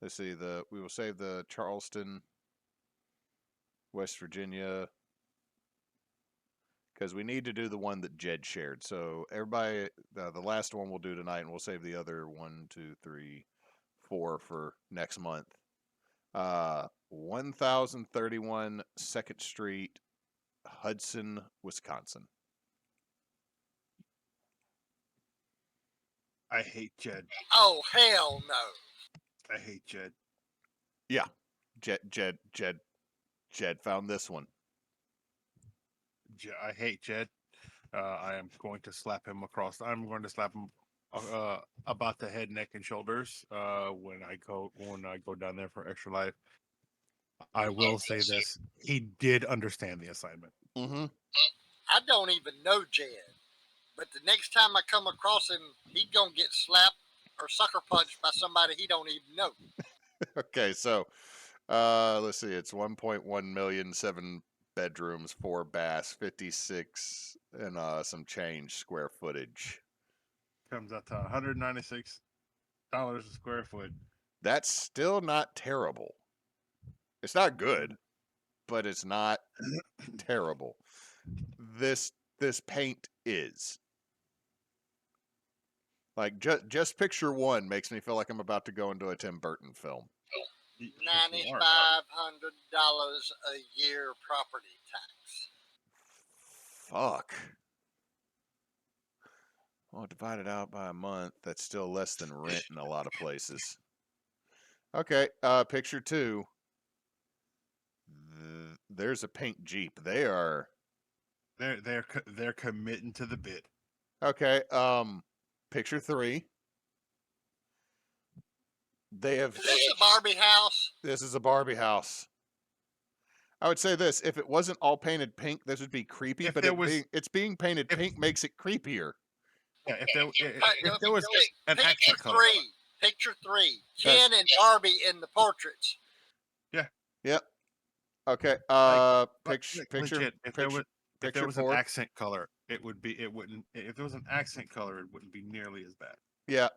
Let's see. We will save the Charleston, West Virginia, because we need to do the one that Jed shared. So everybody, the last one we'll do tonight, and we'll save the other 1, 2, 3, 4 for next month. 1031 2nd Street, Hudson, Wisconsin. I hate Jed. Oh, hell no. I hate Jed. Yeah, Jed found this one. I hate Jed. I am going to slap him across. I'm going to slap him about the head, neck, and shoulders when I go down there for Extra Life. I will say this: he did understand the assignment. Mm-hmm. I don't even know Jed, but the next time I come across him, he's gonna get slapped or sucker punched by somebody he don't even know. Okay, so let's see. It's 1.1 million, 7 bedrooms, 4 baths, 56 and some change square footage. Comes out to $196 a square foot. That's still not terrible. It's not good, but it's not terrible. This paint is. Like just picture one makes me feel like I'm about to go into a Tim Burton film. $9,500 a year property tax. Fuck. Well, divided out by a month, that's still less than rent in a lot of places. Okay, picture 2. There's a pink Jeep. They're committing to the bid. okay. Picture 3. They have. Is this a Barbie house? This is a Barbie house. I would say this: if it wasn't all painted pink, this would be creepy. If but there was- it's being painted pink makes it creepier. Yeah, if there was an Picture accent color. Picture 3. Ken and Barbie in the portraits. Yep. Okay. Picture. Legit, if there was picture an 4. accent color, it wouldn't. If there was an accent color, it wouldn't be nearly as bad. Yeah.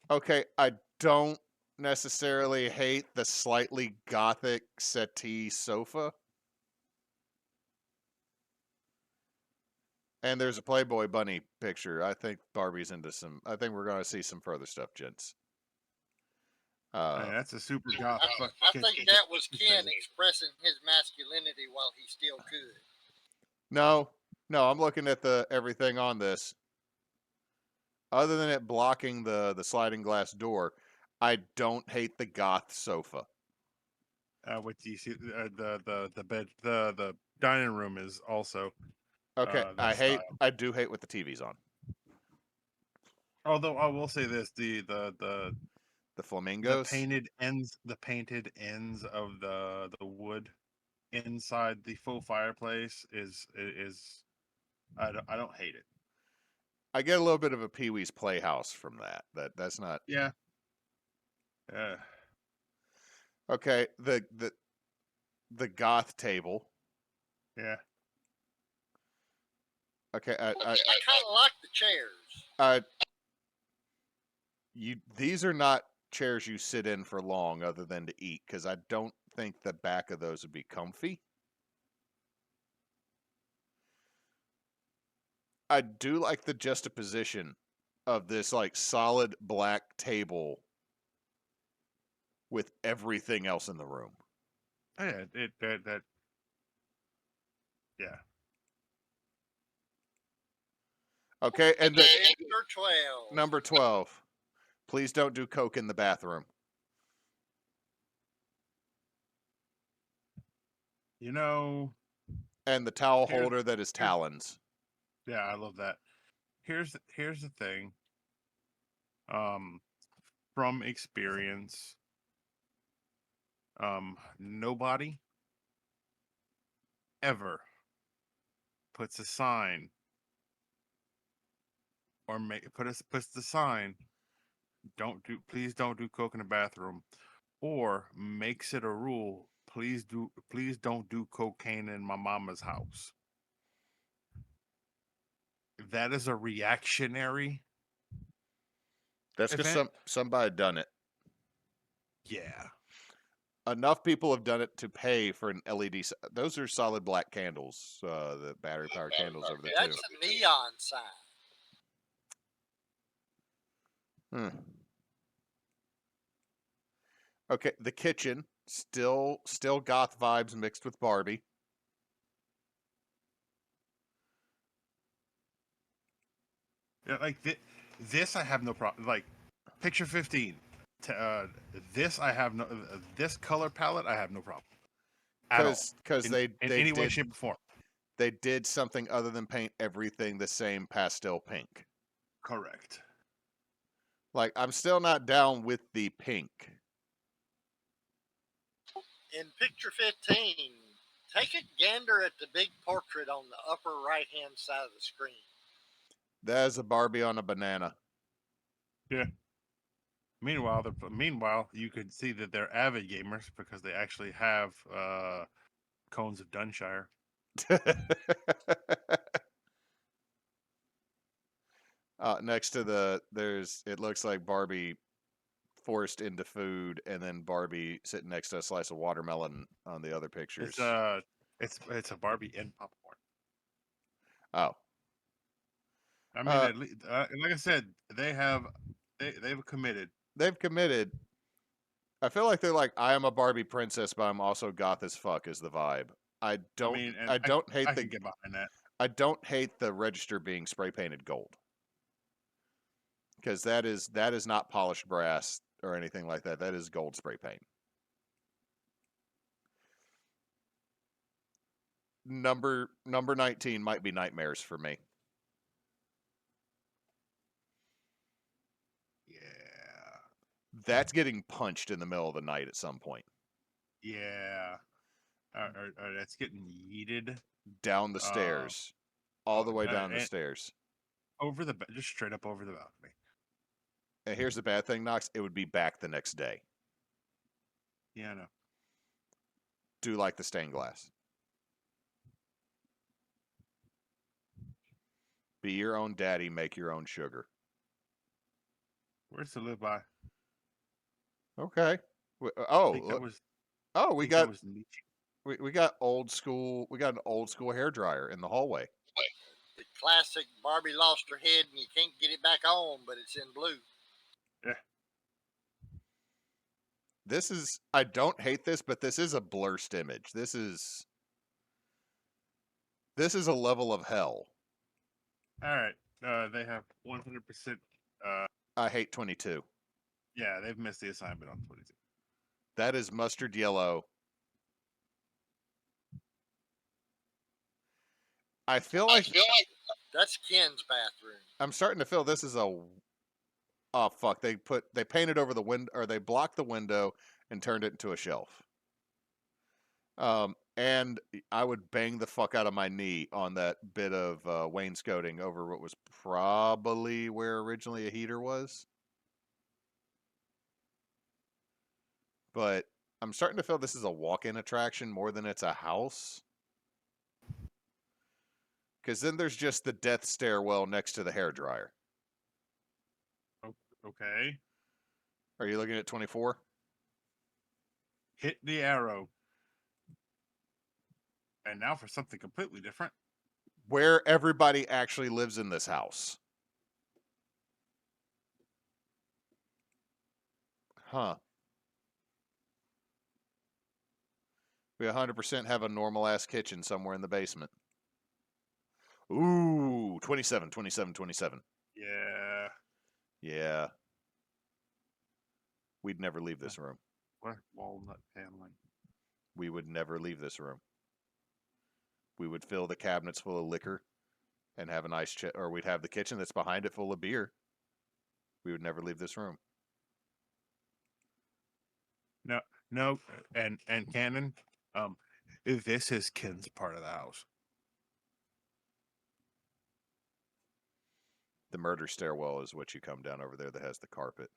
Okay. I don't necessarily hate the slightly gothic settee sofa. And there's a Playboy bunny picture. I think Barbie's into some. I think we're going to see some further stuff, gents. That's a super goth. I think that was Ken expressing his masculinity while he still could. No, I'm looking at everything on this. Other than it blocking the sliding glass door, I don't hate the goth sofa. What do you see? The bed, the dining room is also. Okay, that style. I do hate what the TV's on. Although I will say this: the flamingos, the painted ends of the wood inside the faux fireplace is I don't hate it. I get a little bit of a Pee Wee's Playhouse from that. That's not. Yeah. Okay, the goth table. Yeah. Okay, I kind of like the chairs. these are not chairs you sit in for long, other than to eat, because I don't think the back of those would be comfy. I do like the juxtaposition of this like solid black table with everything else in the room. Yeah, yeah. Okay, and the Number 12. number 12. Please don't do coke in the bathroom. You know, And the towel Here's- holder that is talons. yeah, I love that. Here's the thing. From experience, nobody ever puts a sign or puts the sign, please don't do coke in the bathroom, or makes it a rule, please don't do cocaine in my mama's house. That is a reactionary That's because event. somebody done it. Yeah. Enough people have done it to pay for an LED. Those are solid black candles, the battery powered candles over there too. That's a neon sign. Hmm. Okay, the kitchen still goth vibes mixed with Barbie. Yeah, like this I have no problem. Like picture 15. This I have no this color palette I have no problem at all. Because In any way, did shape, or form. they did something other than paint everything the same pastel pink. Correct. Like I'm still not down with the pink. In picture 15, take a gander at the big portrait on the upper right hand side of the screen. That is a Barbie on a banana. Yeah. Meanwhile, you could see that they're avid gamers because they actually have cones of Dunshire. Next to it looks like Barbie forced into food, and then Barbie sitting next to a slice of watermelon on the other pictures. It's a Barbie and popcorn. Oh, I mean, at least, like I said, they've committed. They've committed. I feel like they're like, I am a Barbie princess, but I'm also goth as fuck. Is the vibe? I don't. I don't hate I can get behind that. I don't hate the register being spray painted gold, because that is not polished brass or anything like that. That is gold spray paint. Number 19 might be nightmares for me. Yeah. That's getting punched in the middle of the night at some point. Yeah. That's getting yeeted Down the stairs. All the way down the stairs. Just straight up over the balcony. And here's the bad thing, Nox. It would be back the next day. Yeah, I know. Do like the stained glass. Be your own daddy, make your own sugar. Where's to live by? Okay. We got old school. We got an old school hair dryer in the hallway. The classic Barbie lost her head and you can't get it back on, but it's in blue. Yeah. This is. I don't hate this, but this is a blurst image. This is a level of hell. All right. They have 100%. I hate 22. Yeah, they've missed the assignment on 22. That is mustard yellow. I feel like that's Ken's bathroom. I'm starting to feel this is a. Oh fuck! They painted over the window, or they blocked the window and turned it into a shelf. And I would bang the fuck out of my knee on that bit of wainscoting over what was probably where originally a heater was. But I'm starting to feel this is a walk-in attraction more than it's a house. Because then there's just the death stairwell next to the hairdryer. Okay. Are you looking at 24? Hit the arrow. And now for something completely different. Where everybody actually lives in this house. Huh. We 100% have a normal ass kitchen somewhere in the basement. Ooh, 27, 27, 27. Yeah. Yeah. We'd never leave this room. What walnut paneling? We would never leave this room. We would fill the cabinets full of liquor and have an ice or we'd have the kitchen that's behind it full of beer. We would never leave this room. No, and Cannon, this is Ken's part of the house. The murder stairwell is what you come down over there that has the carpet.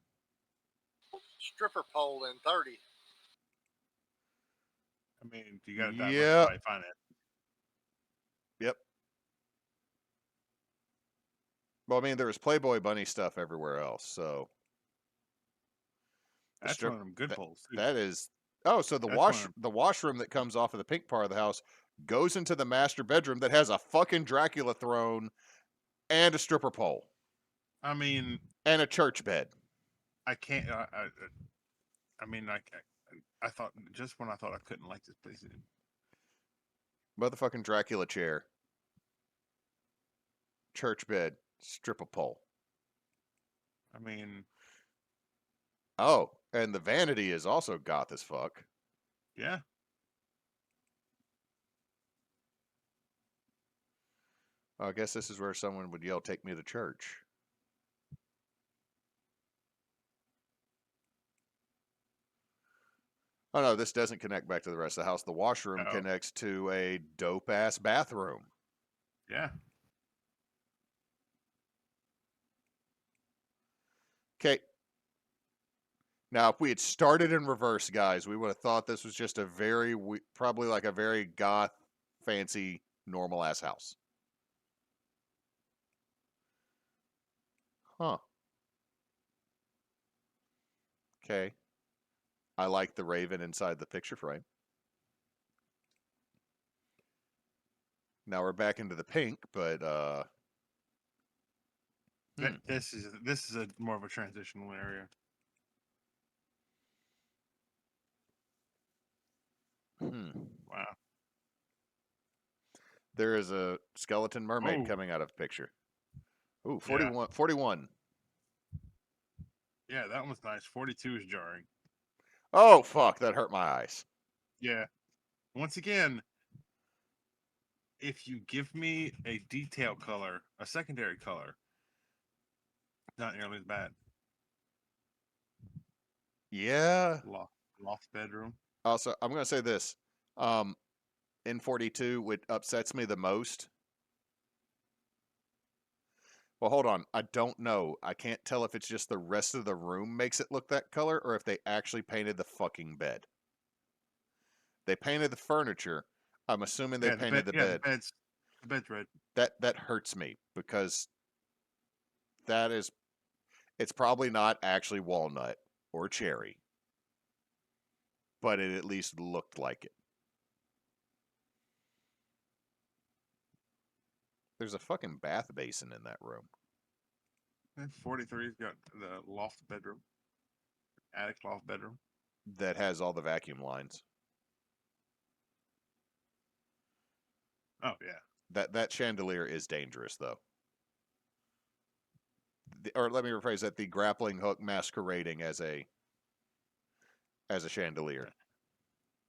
Stripper pole in 30. I mean, you got to Yep. diversify finance. Yep. Well, I mean, there was Playboy Bunny stuff everywhere else, so That's one of them good poles. Too. That is. Oh, so the washroom that comes off of the pink part of the house goes into the master bedroom that has a fucking Dracula throne and a stripper pole. I mean, and a church bed. I can't. I mean, I thought just when I thought I couldn't like this place. Motherfucking Dracula chair, church bed, stripper pole. I mean, oh, and the vanity is also goth as fuck. Yeah. I guess this is where someone would yell, "Take me to church." Oh no, this doesn't connect back to the rest of the house. The washroom connects to a dope ass bathroom. Yeah. Okay. Now, if we had started in reverse, guys, we would have thought this was just a probably like a very goth, fancy, normal ass house. Huh. Okay. I like the raven inside the picture frame. Now we're back into the pink, but this is a more of a transitional area. Wow. There is a skeleton mermaid coming out of the picture. Ooh, 41. Yeah. 41. Yeah, that one's nice. 42 is jarring. Oh, fuck. That hurt my eyes. Yeah. Once again, if you give me a detail color, a secondary color, not nearly as bad. Yeah. Loft bedroom. Also, I'm going to say this. In 42, what upsets me the most. Well, hold on. I don't know. I can't tell if it's just the rest of the room makes it look that color or if they actually painted the fucking bed. They painted the furniture. I'm assuming they painted the bed. The bed's red. That hurts me because it's probably not actually walnut or cherry, but it at least looked like it. There's a fucking bath basin in that room. 43's got the loft bedroom, attic loft bedroom. That has all the vacuum lines. Oh yeah. That chandelier is dangerous though. Or let me rephrase that: the grappling hook masquerading as a chandelier.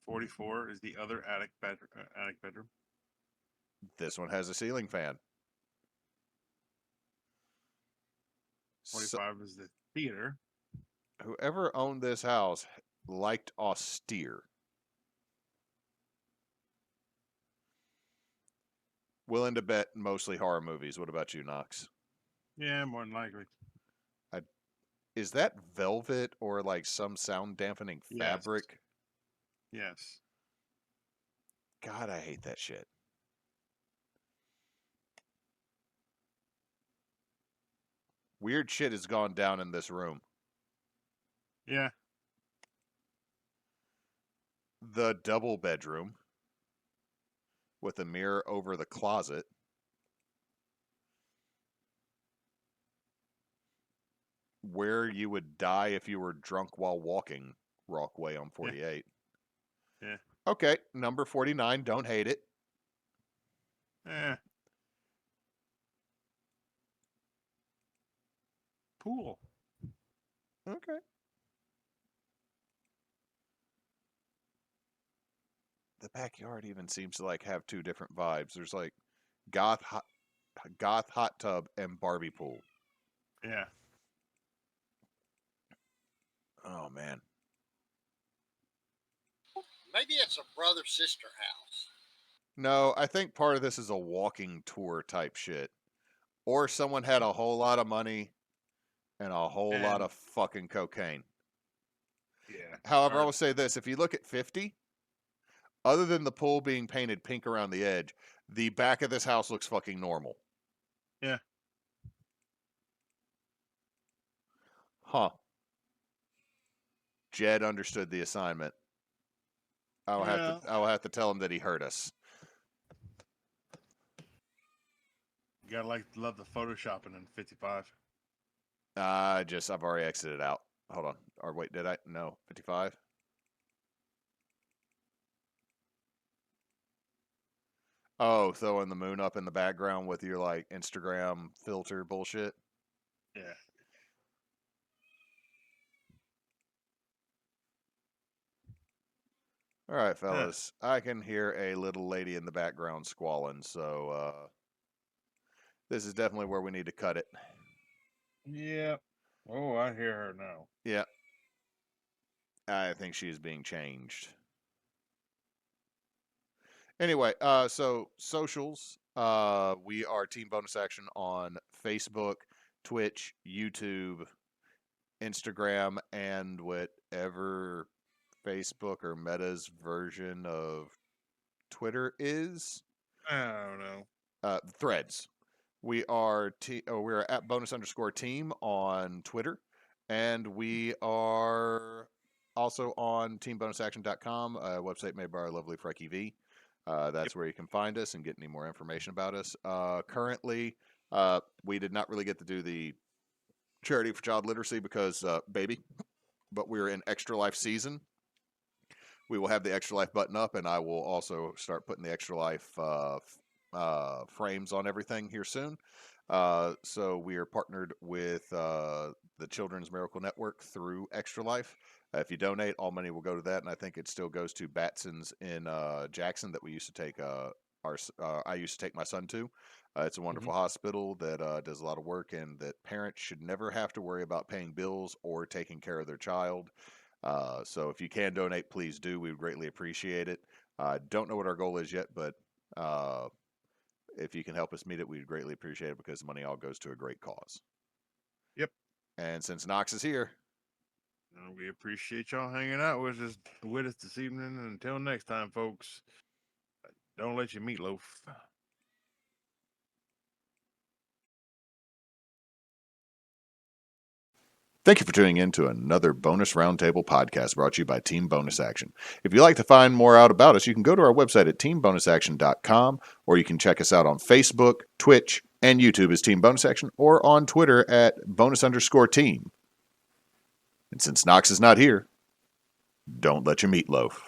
44 is the other attic bedroom. This one has a ceiling fan. 45 is the theater. Whoever owned this house liked austere. Willing to bet mostly horror movies. What about you, Nox? Yeah, more than likely. Is that velvet or like some sound dampening fabric? Yes. God, I hate that shit. weird shit has gone down in this room. Yeah. The double bedroom with a mirror over the closet. Where you would die if you were drunk while walking, Rockway on 48. Yeah. Okay, number 49, don't hate it. Pool. Okay. The backyard even seems to like have two different vibes. There's like goth hot tub and Barbie pool. Yeah. Oh man. Maybe it's a brother-sister house. No, I think part of this is a walking tour type shit. Or someone had a whole lot of money and a whole lot of fucking cocaine. Yeah. However, I will say this. If you look at 50, other than the pool being painted pink around the edge, the back of this house looks fucking normal. Yeah. Huh. Jed understood the assignment. I will have to tell him that he hurt us. You gotta love the photoshopping in 55. I've already exited out. Hold on. Or wait, did I? No, 55. Oh, throwing the moon up in the background with your like Instagram filter bullshit. Yeah. All right, fellas. I can hear a little lady in the background squalling, so this is definitely where we need to cut it. Yeah. Oh, I hear her now. Yeah. I think she's being changed. Anyway, so socials. We are Team Bonus Action on Facebook, Twitch, YouTube, Instagram, and whatever Facebook or Meta's version of Twitter is. I don't know. Threads. We are we're at bonus_team on Twitter, and we are also on teambonusaction.com, a website made by our lovely Frecky V. That's where you can find us and get any more information about us. Currently, we did not really get to do the charity for child literacy because baby, but we're in Extra Life season. We will have the Extra Life button up, and I will also start putting the Extra Life frames on everything here soon. So we are partnered with the Children's Miracle Network through Extra Life. If you donate, all money will go to that, and I think it still goes to Batson's in Jackson that we used to take I used to take my son to. It's a wonderful hospital that does a lot of work, and that parents should never have to worry about paying bills or taking care of their child. So if you can donate, please do. We would greatly appreciate it. Don't know what our goal is yet, but if you can help us meet it, we'd greatly appreciate it because the money all goes to a great cause. Yep. And since Nox is here, we appreciate y'all hanging out with us this evening. And until next time, folks, don't let your meatloaf. thank you for tuning in to another Bonus Roundtable podcast brought to you by Team Bonus Action. If you'd like to find more out about us, you can go to our website at teambonusaction.com, or you can check us out on Facebook, Twitch, and YouTube as Team Bonus Action, or on Twitter at bonus_team. And since Nox is not here, don't let your meatloaf.